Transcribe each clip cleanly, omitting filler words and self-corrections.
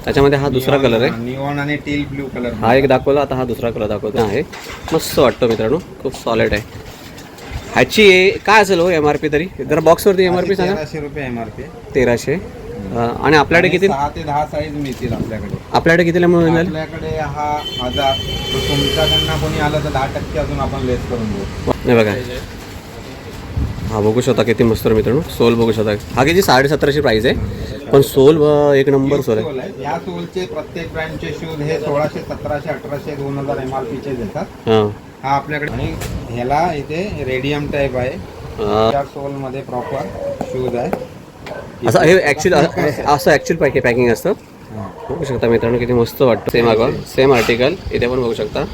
त्याच्यामध्ये हा दुसरा कलर आहे, निऑन आणि टील ब्लू कलर. हा एक दाखवला, आता हा दुसरा कलर दाखवतो आहे. मस्त वाटतं मित्रांनो, खूप सॉलिड आहे. ह्याची काय असेल हो MRP तरी? जरा बॉक्सवरती MRP सांगा. 1300 रुपये MRP. 1300. आणि आपल्याकडे किती? 6 ते 10 साईज मिळतील आपल्याकडे. आपल्याकडे कितीला मिळून जाईल? आपल्याकडे हा 1000. तुमच्याकडनं कोणी आलं तर 10% अजून आपण लेस करून देऊ. नाही बघा, हा बघू शकता किती मस्त मित्रांनो. सोल बघू शकता. हा किती 1750 प्राइस आहे, पण सोल एक नंबर सोल आहे. या सोलचे प्रत्येक ब्रँडचे शूज हे 1600, 1700, 1800, 2000 MRP चे देतात. हा आपल्याकडे. आणि ह्याला इथे रेडियम टाईप आहे. या सोल मध्ये प्रॉपर शूज आहे. असं हे ॲक्च्युअल पॅकिंग असतं. बघू शकता मित्रांनो किती मस्त वाटतं. सेम आर्टिकल इथे पण बघू शकता.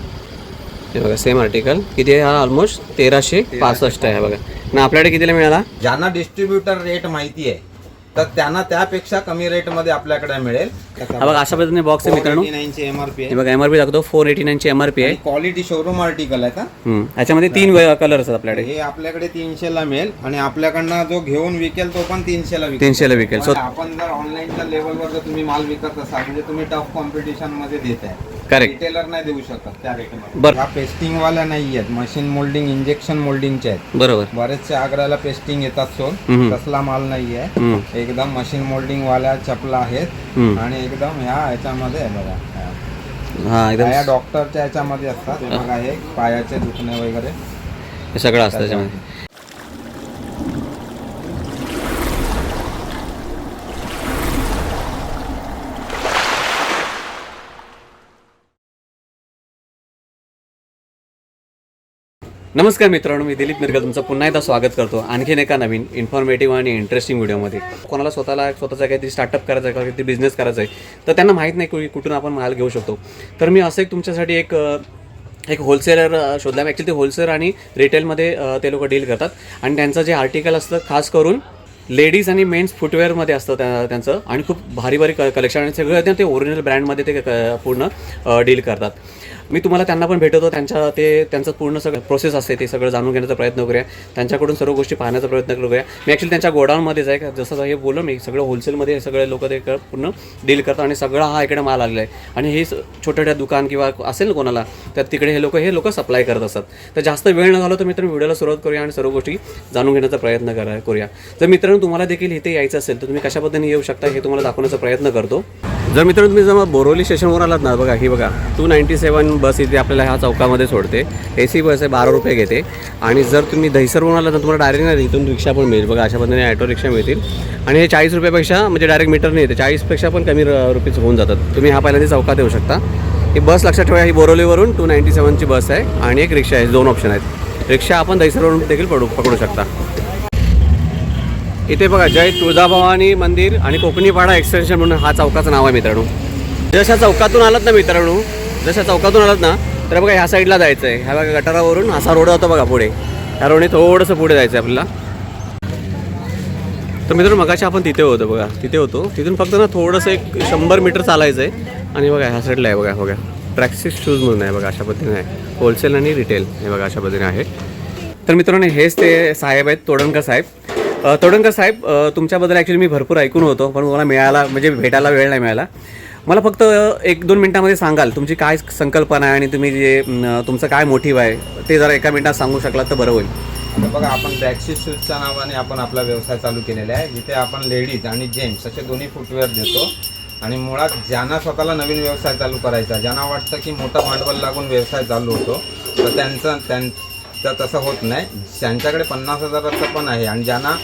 हे बघा सेम आर्टिकल किती आहे, हा ऑलमोस्ट 1365 आहे बघा. ना आपल्याकडे कितीला मिळाला? ज्यांना डिस्ट्रीब्युटर रेट माहिती आहे तर त्यांना त्यापेक्षा कमी रेट मध्ये आपल्याकडे मिळेल. हा बघा अशा पद्धतीने बॉक्स आहे मित्रांनो. 489 ची MRP आहे. बघा MRP दाखवतो 489 ची MRP आहे. क्वालिटी शोरूम आर्टिकल आहे का. ह्याच्यामध्ये 3 कलर असतात आपल्याकडे. हे आपल्याकडे 300 ला मिळेल आणि आपल्याकडनं जो घेऊन विकेल तो पण 300 ला विकेल. 300 ला विकेल. सो आपण जर ऑनलाईनच्या लेवलवर जर तुम्ही माल विकत असाल म्हणजे तुम्ही टफ कॉम्पिटिशन मध्ये देताय. करेक्ट. रिटेलर नाही देऊ शकत त्या रेटमध्ये. ह्या पेस्टिंग वाल्या नाही आहेत, मशीन मोल्डिंग इंजेक्शन मोल्डिंगचे आहेत. बरोबर. बरेचसे आग्र्याला पेस्टिंग येतात सोल, तसला माल नाही आहे. एकदम मशीन मोल्डिंग वाल्या चपला आहेत आणि एकदम ह्याच्यामध्ये बघा, या डॉक्टरच्या ह्याच्यामध्ये असतात. बघा हे पायाचे दुखणे वगैरे हे सगळं असतं त्याच्यामध्ये. नमस्कार मित्रांनो, मी दिलीप मिरकर तुमचं पुन्हा एकदा स्वागत करतो आणखीन एका नवीन इन्फॉर्मेटिव्ह आणि इंटरेस्टिंग व्हिडिओमध्ये. कोणाला स्वतःचा काहीतरी स्टार्टअप करायचा आहे, काहीतरी बिझनेस करायचा आहे, तर त्यांना माहीत नाही कुठून आपण माल घेऊ शकतो. तर मी असं तुमच्यासाठी एक होलसेलर शोधला. ॲक्च्युली ते होलसेलर आणि रिटेलमध्ये ते लोक डील करतात आणि त्यांचं जे आर्टिकल असतं खास करून लेडीज आणि मेन्स फुटवेअरमध्ये असतं त्यांचं. आणि खूप भारी कलेक्शन आणि सगळं ते ओरिजिनल ब्रँडमध्ये ते पूर्ण डील करतात. मी तुम्हाला त्यांना पण भेटवतो. त्यांचं पूर्ण सगळं प्रोसेस असते ते सगळं जाणून घेण्याचा प्रयत्न करूया. त्यांच्याकडून सर्व गोष्टी पाहण्याचा प्रयत्न करूया. मी ॲक्च्युली त्यांच्या गोडाऊनमध्येच आहे, जसं हे बोललो मी, सगळं होलसेलमध्ये हे सगळे लोक ते पूर्ण डील करतात आणि सगळा हा इकडे माल आलेला आहे. आणि हे छोट्या दुकान किंवा असेल ना कोणाला तर तिकडे हे लोक सप्लाय करत असतात. तर जास्त वेळ न घालवता तर मित्रांनो व्हिडिओला सुरुवात करूया आणि सर्व गोष्टी जाणून घेण्याचा प्रयत्न करूया. जर मित्रांनो तुम्हाला देखील इथे यायचं असेल तर तुम्ही कशा पद्धतीने येऊ शकता हे तुम्हाला दाखवण्याचा प्रयत्न करतो. जर मित्रांनो तुम्ही जेव्हा बोरोली स्टेशनवर आलात ना, बघा ही बघा 297 बस इथे आपल्याला ह्या चौकामध्ये सोडते. AC बस आहे, 12 रुपये घेते. आणि जर तुम्ही दहिसरवरून आलात तर तुम्हाला डायरेक्ट नाही इथून रिक्षा पण मिळेल. बघा अशा पद्धतीने ऑटो रिक्षा मिळतील आणि हे 40 रुपयापेक्षा म्हणजे डायरेक्ट मीटर नाही येते, 40पेक्षा पण कमी रुपीज होऊन जातात. तुम्ही हा पहिल्यांदा चौकात येऊ शकता. ही बस लक्षात ठेवा, ही बोरोलीवरून 297 ची बस आहे आणि एक रिक्षा आहे. 2 ऑप्शन आहेत. रिक्षा आपण दहिसरवरून देखील पकडू शकता. इथे बघा जय तुळजाभवानी मंदिर आणि कोकणीपाडा एक्सटेन्शन म्हणून हा चौकाचं नाव आहे मित्रांनो. जशा चौकातून आलात ना तर बघा ह्या साईडला जायचं आहे. ह्या बघा गटारावरून असा रोड होता बघा पुढे. ह्या रोडने थोडंसं पुढे जायचं आहे आपल्याला. तर मित्रांनो मगाशी आपण तिथे होतो. तिथून फक्त ना थोडंसं एक 100 मीटर चालायचं आहे. आणि बघा ह्या साईडला आहे बघा ट्रॅक्सिस शूज म्हणून आहे बघा. अशा पद्धतीने आहे होलसेल आणि रिटेल. हे बघा अशा पद्धतीने आहे. तर मित्रांनो हेच ते साहेब आहेत, तोडणकर साहेब. तुमच्याबद्दल ॲक्च्युली मी भरपूर ऐकून होतो, पण मला भेटायला वेळ नाही मिळाला. मला फक्त 1-2 मिनिटांमध्ये सांगाल तुमची काय संकल्पना आहे आणि तुम्ही तुमचं काय मोटिव्ह आहे ते जरा 1 मिनिटात सांगू शकलात तर बरं होईल. आता बघा आपण ट्रॅक्सिस शूजच्या नावाने आपण आपला व्यवसाय चालू केलेला आहे, जिथे आपण लेडीज आणि जेंट्स असे दोन्ही फुटवेअर देतो. आणि मुळात ज्यांना स्वतःला नवीन व्यवसाय चालू करायचा, ज्यांना वाटतं की मोठं भांडवल लागून व्यवसाय चालू होतो, तर त्यांचं तसं होत नाही. त्यांच्याकडे 50,000चं पण आहे. आणि ज्यांना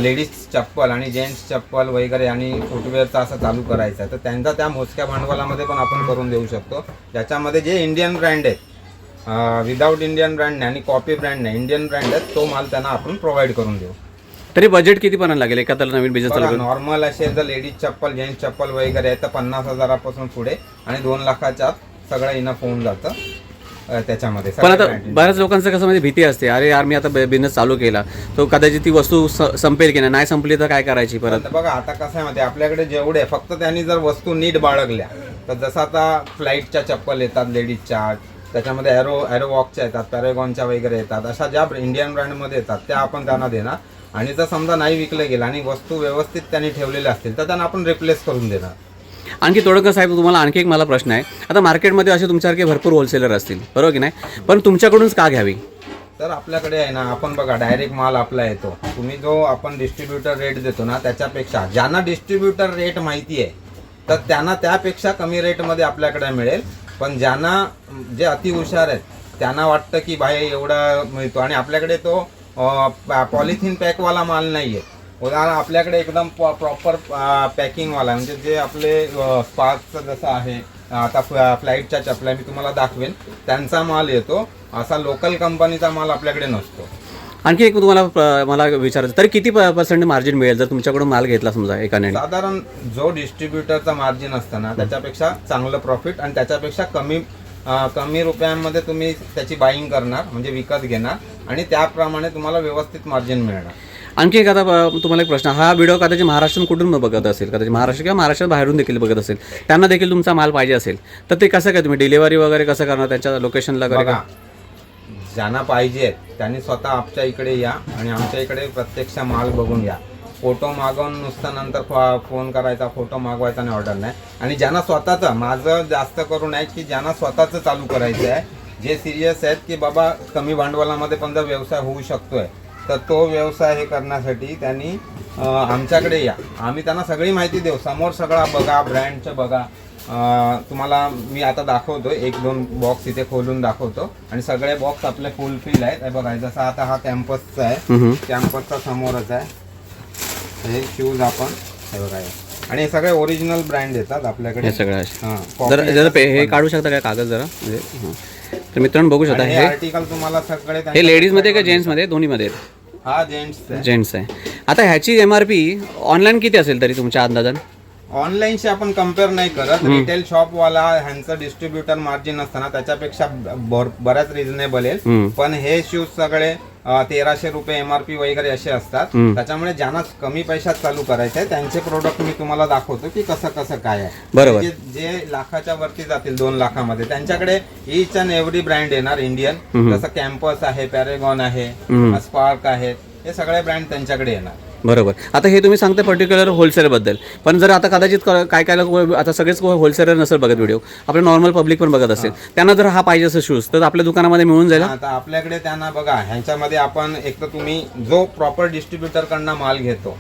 लेडीज चप्पल आणि जेंट्स चप्पल वगैरे आणि फुटवेअरचं असं चालू करायचं आहे तर त्यांचा त्या मोजक्या भांडवलामध्ये पण आपण करून देऊ शकतो. ज्याच्यामध्ये जे इंडियन ब्रँड आहेत, विदाऊट इंडियन ब्रँड नाही आणि कॉपी ब्रँड नाही, इंडियन ब्रँड आहेत, तो माल त्यांना आपण प्रोव्हाइड करून देऊ. तरी बजेट किती पर्यंत लागेल एखाद्याला नवीन बिझनेस चालू? नॉर्मल असेल तर लेडीज चप्पल जेंट्स चप्पल वगैरे आहे तर 50,000पासून पुढे आणि 2 लाखाच्या सगळं इनफ होऊन जातं त्याच्यामध्ये. पण आता बऱ्याच लोकांचं कसं म्हणजे भीती असते, अरे यार मी आता बिझनेस चालू केला तो कदाचित ती वस्तू संपेल की नाही संपली तर काय करायची परत. बघा आता कसं आहे माहिती, आपल्याकडे जेवढे फक्त त्यांनी जर वस्तू नीट बाळगल्या तर जसं आता फ्लाईटच्या चप्पल येतात लेडीजच्या, त्याच्यामध्ये ॲरो वॉकच्या येतात, पॅरेगॉनच्या वगैरे येतात, अशा ज्या इंडियन ब्रँडमध्ये येतात त्या आपण त्यांना देणार. आणि जर समजा नाही विकलं गेलं आणि वस्तू व्यवस्थित त्यांनी ठेवलेल्या असतील तर त्यांना आपण रिप्लेस करून देणार. आणखी तोडकर साहेब, तुम्हाला आणखी एक मला प्रश्न आहे. आता मार्केटमध्ये असे तुमच्यासारखे भरपूर होलसेलर असतील, बरोबर की नाही, पण तुमच्याकडूनच का घ्यावी? तर आपल्याकडे आहे ना, आपण बघा डायरेक्ट माल आपला येतो. तुम्ही जो आपण डिस्ट्रीब्युटर रेट देतो ना, त्याच्यापेक्षा ज्यांना डिस्ट्रीब्युटर रेट माहिती आहे तर त्यांना त्यापेक्षा कमी रेटमध्ये आपल्याकडे मिळेल. पण ज्यांना जे अति हुशार आहेत त्यांना वाटतं की भाई एवढा मिळतो, आणि आपल्याकडे तो पॉलिथिन पॅकवाला माल नाही आहे. उदाहरण आपल्याकडे एकदम प्रॉपर पॅकिंगवाला, म्हणजे जे आपले स्पार्कचं जसं आहे, आता फ्लाईटच्या चपल्या मी तुम्हाला दाखवेन, त्यांचा माल येतो. असा लोकल कंपनीचा माल आपल्याकडे नसतो. आणखी एक तुम्हाला मला विचारायचं, तरी किती % मार्जिन मिळेल जर तुमच्याकडून माल घेतला समजा एकाने? साधारण जो डिस्ट्रीब्युटरचा मार्जिन असतं ना, त्याच्यापेक्षा चांगलं प्रॉफिट, आणि त्याच्यापेक्षा कमी रुपयांमध्ये तुम्ही त्याची बाईंग करणार, म्हणजे विकत घेणार, आणि त्याप्रमाणे तुम्हाला व्यवस्थित मार्जिन मिळणार. आणखी एक आता तुम्हाला एक प्रश्न, हा व्हिडिओ कदाचित महाराष्ट्रातून कुठून बघत असेल, कदाचित महाराष्ट्र किंवा महाराष्ट्रात बाहेरून देखील बघत असेल, त्यांना देखील तुमचा माल पाहिजे असेल, तर ते कसं काय तुम्ही डिलिव्हरी वगैरे कसं करणार त्यांच्या लोकेशनला वगैरे? बघा, ज्यांना पाहिजे त्यांनी स्वतः आमच्या इकडे या, आणि आमच्या इकडे प्रत्यक्ष माल बघून या. फोटो मागवून नुसतं नंतर फोन करायचा, फोटो मागवायचा आणि ऑर्डर नाही. आणि ज्यांना स्वतःचं, माझं जास्त करून आहे की ज्यांना स्वतःचं चालू करायचं आहे, जे सिरियस आहेत की बाबा कमी भांडवलामध्ये पण जर व्यवसाय होऊ शकतोय, तर तो व्यवसाय हे करण्यासाठी त्यांनी आमच्याकडे या. आम्ही त्यांना सगळी माहिती देऊ, समोर सगळा बघा, ब्रँडचं बघा. तुम्हाला मी आता दाखवतो, 1-2 बॉक्स इथे खोलून दाखवतो, आणि सगळे बॉक्स आपले फुल फिल आहेत. हे बघा, जसं आता हा कॅम्पसचा आहे, कॅम्पसचा समोरच आहे. हे शूज आपण हे बघा, आणि हे सगळे ओरिजिनल ब्रँड येतात आपल्याकडे. हे सगळं जरा हे काढू शकता काय कागद जरा, म्हणजे तर मित्रांनो बघू शकता. हे आर्टिकल तुम्हाला सगळे हे लेडीजमध्ये का जेंट्समध्ये? दोन्हीमध्ये. हा जेंट्स आहे. आता ह्याची MRP ऑनलाईन किती असेल तरी तुमच्या अंदाजान? ऑनलाईनशी आपण कम्पेअर नाही करत. रिटेल शॉपवाला ह्यांचं डिस्ट्रीब्युटर मार्जिन असताना त्याच्यापेक्षा बऱ्याच रिझनेबल आहे. पण हे शूज सगळे 1300 रुपये MRP वगैरे असे असतात. त्याच्यामुळे ज्यांना कमी पैशात चालू करायचे आहे त्यांचे प्रोडक्ट मी तुम्हाला दाखवतो की कसं काय आहे. बरोबर. जे लाखाच्या वरती जातील, 2 लाखामध्ये, त्यांच्याकडे ईच अँड एव्हरी ब्रँड येणार इंडियन. जसं कॅम्पस आहे, पॅरेगॉन आहे, स्पार्क आहे, हे सगळे ब्रँड त्यांच्याकडे येणार. बरोबर. आता हे तुम्ही सांगता पर्टिक्युलर होलसेलबद्दल, पण जर आता कदाचित काय लोक, आता सगळेच होलसेलर नसेल बघत व्हिडिओ, आपले नॉर्मल पब्लिक पण बघत असेल, त्यांना जर हा पाहिजे असेल शूज, तर आपल्या दुकानामध्ये मिळून जाईल? आता आपल्याकडे त्यांना बघा, ह्यांच्यामध्ये आपण एक तर तुम्ही जो प्रॉपर डिस्ट्रीब्युटर कडनं माल घेतो,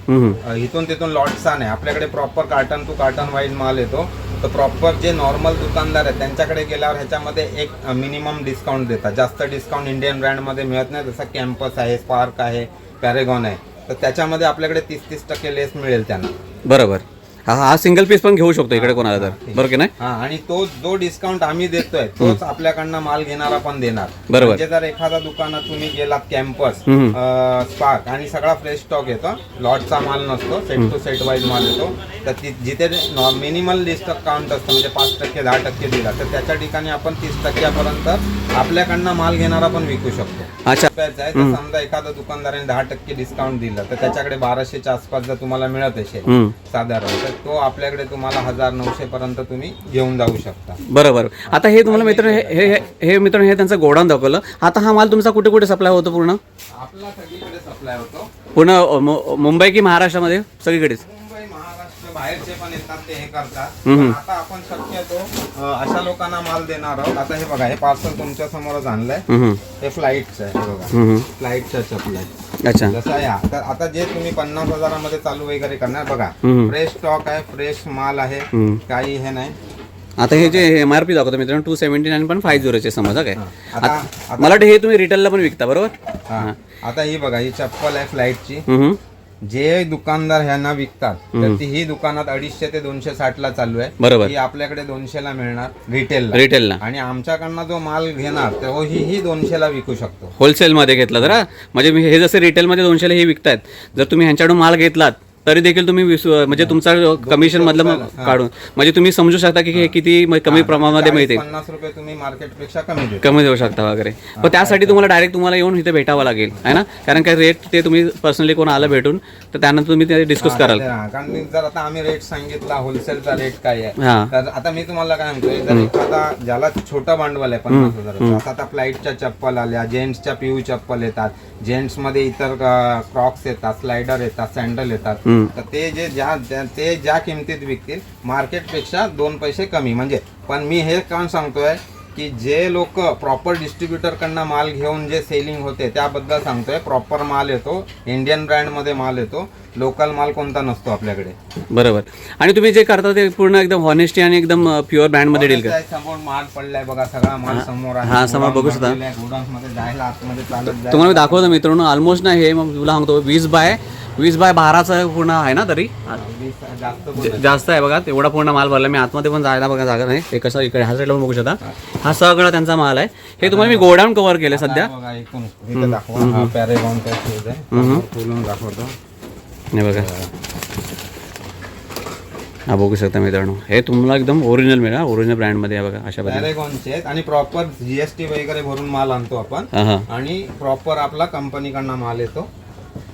इथून तिथून लॉटचा नाही, आपल्याकडे proper carton to carton wise माल येतो. तर प्रॉपर जे नॉर्मल दुकानदार आहेत त्यांच्याकडे गेल्यावर ह्याच्यामध्ये एक मिनिमम डिस्काउंट देतात. जास्त डिस्काउंट इंडियन ब्रँडमध्ये मिळत नाही. जसं कॅम्पस आहे, स्पार्क आहे, पॅरेगॉन आहे, तर त्याच्यामध्ये आपल्याकडे 30% लेस मिळेल त्यांना. बरोबर. हा सिंगल पीस पण घेऊ शकतो इकडे कोणाला तर, बरोबर की नाही? आणि तो जो डिस्काउंट आम्ही देतोय तोच आपल्याकडनं माल घेणारा पण देणार. बरोबर. म्हणजे जर एखादा दुकानात तुम्ही गेलात, कॅम्पस, स्पार्क, आणि सगळा फ्रेश स्टॉक येतो, लॉटचा माल नसतो, सेट टू सेट वाईज माल येतो, तर जिथे मिनिमल डिस्काउंट असतं, म्हणजे 5%, 10% दिला, तर त्याच्या ठिकाणी आपण 30% आपल्याकडनं माल घेणारा पण विकू शकतो. अच्छा. समजा एखादा दुकानदाराने 10% डिस्काउंट दिलं, तर त्याच्याकडे 1200च्या आसपास जर तुम्हाला मिळत असेल साधारण, तो आपल्याकडे तुम्हाला 1900 पर्यंत तुम्ही घेऊन जाऊ शकता. बरोबर. आता हे तुम्हाला मित्रांनो, हे मित्रांनो, हे त्यांचं गोडाऊन दाखवलं. आता हा माल तुमचा कुठे कुठे सप्लाय होतो? पूर्ण आपला सगळीकडे सप्लाय होतो. पूर्ण मुंबई की महाराष्ट्रामध्ये? सगळीकडेच. मुंबई, महाराष्ट्र, बाहेरचे पण येतात, ते हे करतात. आता आपण शक्यतो अशा लोकांना माल देणार आहोत. आता हे बघा, हे पार्सल तुमच्या समोरच आणलंय. हे फ्लाईटचं आहे, हे बघा, फ्लाईटच्या चपला आहे. अच्छा. जसं आहे आता जे तुम्ही 50,000 मध्ये चालू वगैरे करणार, बघा, फ्रेश स्टॉक आहे, फ्रेश माल आहे, काही हे नाही. आता हे जे MRP दाखवतो मित्रांनो 279.50 समजा काय. आता मला वाटतं हे तुम्ही रिटेलला पण विकता, बरोबर? आता ही बघा, ही चप्पल आहे फ्लाईटची. जे दुकानदार ह्यांना विकतात, तर ती ही दुकानात 250 ते 260 ला चालू आहे. बरोबर. ही आपल्याकडे 200 ला मिळणार रिटेलला. आणि आमच्याकडनं जो माल घेणार तर ही 200 ला विकू शकतो होलसेलमध्ये घेतला तर. म्हणजे हे जसे रिटेलमध्ये 200 ला हे विकतायत, जर तुम्ही ह्यांच्याकडून माल घेतलात तरी देखील तुम्ही म्हणजे तुमचा कमिशन मधलं काढून, म्हणजे तुम्ही समजू शकता की हे किती कमी प्रमाणामध्ये मिळते. 50 रुपये तुम्ही मार्केटपेक्षा कमी देऊ शकता वगैरे. पण त्यासाठी तुम्हाला डायरेक्ट तुम्हाला येऊन इथे भेटावं लागेल, आहे ना? कारण काय रेट ते तुम्ही पर्सनली कोण आलं भेटून, तर त्यानंतर तुम्ही ते डिस्कस कराल. कारण जर आता आम्ही रेट सांगितला, होलसेलचा रेट काय आहे, तर आता मी तुम्हाला काय म्हणतोय, जर एखादा ज्याला छोटं भांडवल आहे 50,000, आता फ्लाईटच्या चप्पल आल्या, जेंट्सच्या PU चप्पल येतात, जेंट्स मध्ये इतर क्रॉक्स येतात, स्लायडर येतात, सँडल येतात, तर ते ज्या किमतीत विकतील मार्केटपेक्षा 2 पैसे कमी. म्हणजे पण मी हे काम सांगतोय की जे लोक प्रॉपर डिस्ट्रीब्युटर कडनं माल घेऊन जे सेलिंग होते त्याबद्दल सांगतोय. प्रॉपर माल येतो, इंडियन ब्रँड मध्ये माल येतो, लोकल माल कोणता नसतो आपल्याकडे. बरोबर. आणि तुम्ही जे करता ते पूर्ण एकदम हॉनेस्टी आणि एकदम प्युअर ब्रँड मध्ये डील करता. समोर माल पडलाय बघा, सगळा माल समोर आहे. हा समोर बघू शकता. गोडाऊन मध्ये जायला आतमध्ये चालत जायला. तुम्हाला मी दाखवतो मित्रांनो, ऑलमोस्ट ना हे मग तुला सांगतो 20 बाय 12चा पूर्ण आहे ना, तरी जास्त आहे बघा. तेवढा पूर्ण माल भरला. मी आतमध्ये पण जायला बघा जागा नाही. हे कसं इकडे ह्या साईडला पण बघू शकता. हा सगळा त्यांचा माल आहे. हे तुम्हाला मी गोडाऊन कव्हर केलं सध्या. बघा एकूण इथे दाखवा. हा पॅरेगॉनचा शूज आहे. खोलून दाखवतो. हे बघा, हा बघू शकता मित्रांनो. हे तुम्हाला एकदम ओरिजिनल मिळेल. ओरिजिनल ब्रँड मध्ये आहे बघा अशा पद्धतीने. पॅरेगॉनचे आहेत आणि प्रॉपर जीएसटी वगैरे भरून माल आणतो आपण. आणि प्रॉपर आपला कंपनीकडनं माल येतो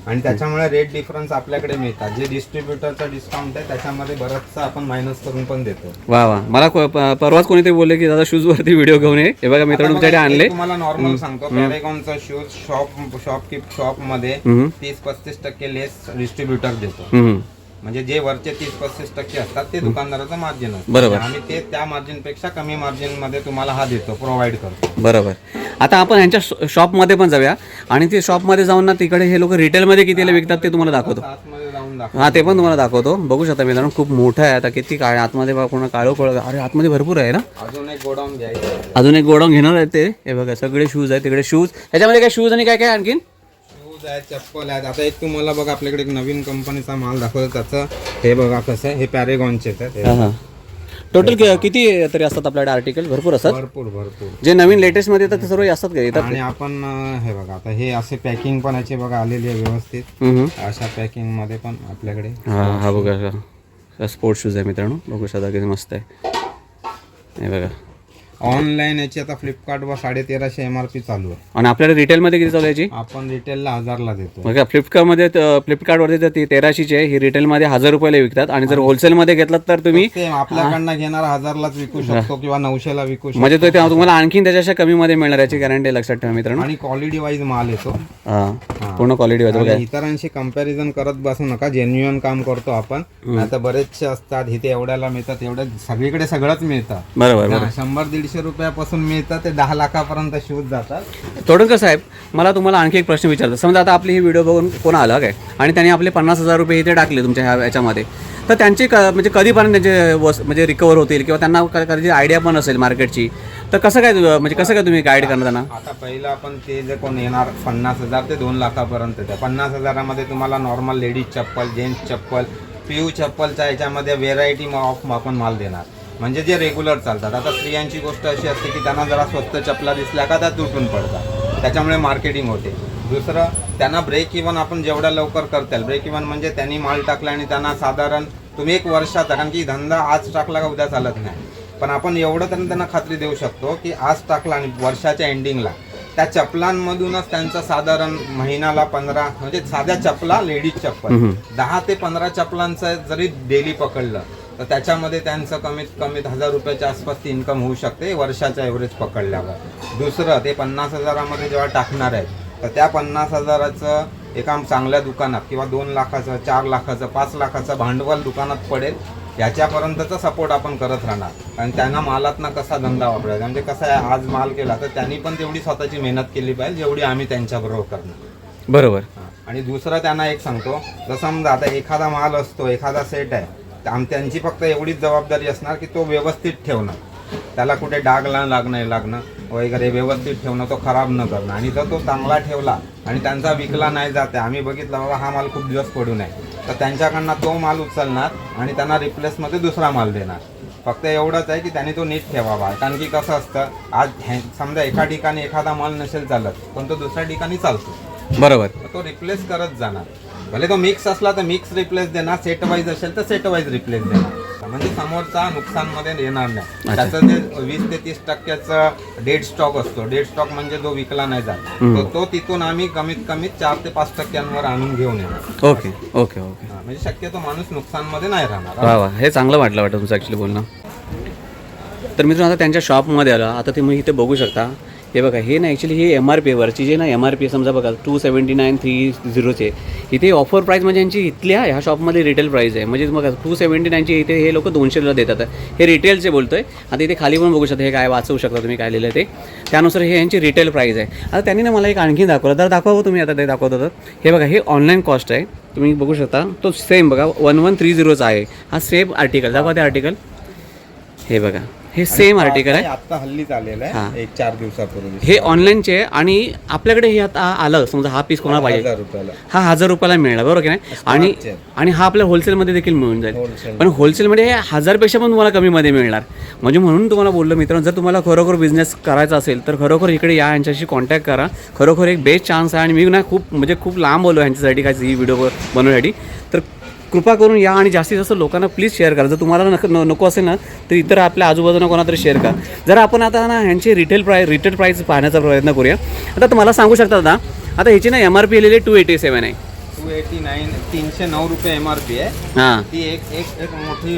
आणि त्याच्यामुळे रेट डिफरन्स आपल्याकडे मिळतात. जे डिस्ट्रीब्युटरचा डिस्काउंट आहे त्याच्यामध्ये बरंचसा आपण मायनस करून पण देतो. वा वा. मला परवाच कोणीतरी बोलले की दादा शूज वरती व्हिडिओ घेऊन ये. हे बघा मित्रांनो तुमच्याकडे आणले. तुम्हाला नॉर्मल सांगतो, पॅरेगॉनचा शूज शॉप मध्ये 30-35% लेस डिस्ट्रीब्युटर देतो. म्हणजे जे वरचे 30-35% असतात ते दुकानदाराचं मार्जिन असतं. बरोबर. आम्ही ते त्या मार्जिन पेक्षा कमी मार्जिन मध्ये तुम्हाला हा देतो, प्रोव्हाइड करतो. बरोबर. आता आपण यांच्या शॉपमध्ये पण जाऊया आणि ते शॉपमध्ये जाऊन ना तिकडे हे लोक रिटेलमध्ये कितीला विकतात ते तुम्हाला दाखवतो. आतमध्ये जाऊन दाखवतो. हा ते पण तुम्हाला दाखवतो. बघू शकता मित्रांनो, खूप मोठं आहे. आता किती काय आतमध्ये बघा, पूर्ण काळो कळ. अरे आतमध्ये भरपूर आहे ना. अजून एक गोडाऊन घ्यायचं. अजून एक गोडाऊन घेणार आहे ते. हे बघा सगळे शूज आहे तिकडे. शूज ह्याच्यामध्ये काय शूज आणि काय काय आणखीन आहेत, चप्पल आहेत. आता एक तुम्हाला बघा आपल्याकडे एक नवीन कंपनीचा माल दाखवतो. त्याचं हे बघा कसं आहे. हे पॅरेगॉनचे आहेत. टोटल किती तरी असतात आपल्याकडे आर्टिकल? भरपूर असतात. भरपूर जे नवीन लेटेस्ट मध्ये येतात ते सर्व असतात का येतात? आणि आपण हे बघा आता हे असे पॅकिंग पण याचे बघा आलेली आहे व्यवस्थित. अशा पॅकिंग मध्ये पण आपल्याकडे. हा बघा स्पोर्ट्स शूज आहे मित्रांनो. बघू शकता किती मस्त आहे. हे बघा ऑनलाईन याची आता फ्लिपकार्टवर 1350 MRP चालू आहे. आणि आपल्याला रिटेलमध्ये किती चालू आहे याची? आपण रिटेलला 1000ला देतो. बघा फ्लिपकार्टवरती तर ती 1300ची आहे. ही रिटेलमध्ये 1000 रुपयाला विकतात. आणि जर होलसेलमध्ये घेतलात तर तुम्ही आपल्याकडनं घेणार 1000लाच विकू शकतो किंवा 900ला विकू शकतो. म्हणजे तो तुम्हाला आणखीन त्याच्यापेक्षा कमी मध्ये मिळणार, याची गॅरंटी लक्षात ठेवा मित्रांनो. आणि क्वालिटी वाईज माल येतो. पूर्ण क्वालिटी वाईज. इतरांशी कंपॅरिझन करत बसू नका. जेन्युअन काम करतो आपण. आता बरेचसे असतात इथे एवढ्याला मिळतात, एवढ्या सगळीकडे सगळंच मिळतं. बरोबर. 100-150 रुपयापासून मिळतं ते 10 लाखापर्यंत शूज जातात. थोडं साहेब, मला तुम्हाला आणखी एक प्रश्न विचारतो. समजा आता आपली ही व्हिडिओ बघून कोण आला काय आणि त्यांनी आपले 50,000 रुपये इथे टाकले तुमच्या याच्यामध्ये, तर त्यांचे म्हणजे कधीपर्यंत त्यांचे म्हणजे रिकवर होतील किंवा त्यांना कधी आयडिया पण असेल मार्केटची, तर कसं काय म्हणजे कसं काय तुम्ही गाईड करणार त्यांना? आता पहिलं आपण ते जे कोण येणार 50,000 ते 2 लाखापर्यंत त्या 50,000मध्ये तुम्हाला नॉर्मल लेडीज चप्पल, जेंट्स चप्पल, PU चप्पलच्या याच्यामध्ये व्हेरायटी ऑफ आपण माल देणार. म्हणजे जे रेग्युलर चालतात. आता स्त्रियांची गोष्ट अशी असते की त्यांना जरा स्वस्त चपला दिसल्या का त्या तुटून पडतात, त्याच्यामुळे मार्केटिंग होते. दुसरं, त्यांना ब्रेक इव्हन आपण जेवढ्या लवकर करता येईल. ब्रेक इव्हन म्हणजे त्यांनी माल टाकला आणि त्यांना साधारण तुम्ही 1 वर्षाचा, कारण की धंदा आज टाकला का उद्या चालत नाही, पण आपण एवढं त्यांना खात्री देऊ शकतो की आज टाकला आणि वर्षाच्या एंडिंगला त्या चपलांमधूनच त्यांचं साधारण महिन्याला 15 म्हणजे साध्या चपला, लेडीज चप्पल 10 ते 15 चपलांचं जरी डेली पकडलं तर त्याच्यामध्ये त्यांचं कमीत कमी 1000 रुपयाच्या आसपास ती इन्कम होऊ शकते वर्षाच्या एव्हरेज पकडल्यावर. दुसरं, ते 50,000मध्ये जेव्हा टाकणार आहेत तर त्या 50,000चं एका चांगल्या दुकानात किंवा 2 लाखाचं, 4 लाखाचं, 5 लाखाचं भांडवल दुकानात पडेल याच्यापर्यंतचा सपोर्ट आपण करत राहणार. कारण त्यांना मालातनं कसा धंदा वापरायचा, म्हणजे कसं आहे आज माल केला तर त्यांनी पण तेवढी स्वतःची मेहनत केली पाहिजे जेवढी आम्ही त्यांच्याबरोबर करणार. बरोबर. आणि दुसरं त्यांना एक सांगतो, जर समजा आता एखादा माल असतो, एखादा सेट आहे, त्यांची फक्त एवढीच जबाबदारी असणार की तो व्यवस्थित ठेवणं, त्याला कुठे डाग लागणं वगैरे व्यवस्थित ठेवणं, तो खराब न करणं. आणि जर तो चांगला ठेवला आणि त्यांचा विकला नाही जाते, आम्ही बघितलं बाबा हा माल खूप दिवस पडू नये, तर त्यांच्याकडनं तो माल उचलणार आणि त्यांना रिप्लेसमध्ये दुसरा माल देणार. फक्त एवढंच आहे की त्यांनी तो नीट ठेवावा. कारण की कसं असतं, आज समजा एका ठिकाणी एखादा माल नसेल चालत पण तो दुसऱ्या ठिकाणी चालतो. बरोबर. तो रिप्लेस करत जाणार. भले तो मिक्स असला तर मिक्स रिप्लेस देणार, सेट वाईज असेल तर सेट वाईज रिप्लेस देणार. म्हणजे समोरचा नुकसानमध्ये येणार नाही. त्याचं जे 20 ते 30% डेड स्टॉक असतो, डेड स्टॉक म्हणजे जो विकला नाही जात, तो तिथून आम्ही कमीत कमी 4 ते 5% आणून घेऊन येणार. Okay okay okay. म्हणजे शक्यतो माणूस नुकसानमध्ये नाही राहणार. वा वा, हे चांगलं वाटतं तुमचं ॲक्च्युली बोलणं. तर मित्रांनो, आता त्यांच्या शॉपमध्ये आला, आता तुम्ही इथे बघू शकता हे बघा हे ना ॲक्च्युली हे MRP वरची जे ना MRP समजा बघा 279,300 इथे ऑफर प्राईस म्हणजे यांची इथल्या ह्या शॉपमध्ये रिटेल प्राईस आहे. म्हणजे बघा 279ची इथे हे लोक 200ला देतात. हे रिटेलचे बोलतो आहे. आता इथे खाली पण बघू शकता, हे काय वाचवू शकता तुम्ही काय लिहिलं ते, त्यानुसार हे यांची रिटेल प्राईस आहे. आता त्यांनी ना मला एक आणखी दाखवलं, तर दाखवा तुम्ही आता ते दाखवत तर हे बघा हे ऑनलाईन कॉस्ट आहे, तुम्ही बघू शकता. तो सेम बघा 1130चा आहे. हा सेम आर्टिकल दाखवा ते आर्टिकल, हे बघा हे सेम आर्टिकल आहे. आता हल्लीच आलेलं आहे 1-4 दिवसापूर्वी. हे ऑनलाईनचे आहे आणि आपल्याकडे हे आता आलं समजा हा पीस कोणाला पाहिजे 1000 रुपयाला. हा 1000 रुपयाला मिळणार बरोबर की नाही. आणि हा आपल्या होलसेलमध्ये देखील मिळून जाईल. पण होलसेलमध्ये हे 1000पेक्षा पण तुम्हाला कमीमध्ये मिळणार. म्हणजे म्हणून तुम्हाला बोललो मित्रांनो, जर तुम्हाला खरोखर बिझनेस करायचा असेल तर खरोखर इकडे या, यांच्याशी कॉन्टॅक्ट करा. खरोखर एक बेस्ट चान्स आहे. आणि मी ना खूप लांब बोललो यांच्यासाठी काय ही व्हिडिओ बनवण्यासाठी. तर कृपा करून या आणि जास्तीत जास्त लोकांना प्लीज शेअर करा. जर तुम्हाला नको असेल ना तर इतर आपल्या आजूबाजूला कोणातरी शेअर करा. जर आपण आता ना ह्यांची रिटेल प्राईस पाहण्याचा प्रयत्न करूया. आता तुम्हाला सांगू शकता ना, आता ह्याची ना MRP आलेली 287 आहे. 289 309 रुपये MRP आहे. हां ती एक मोठी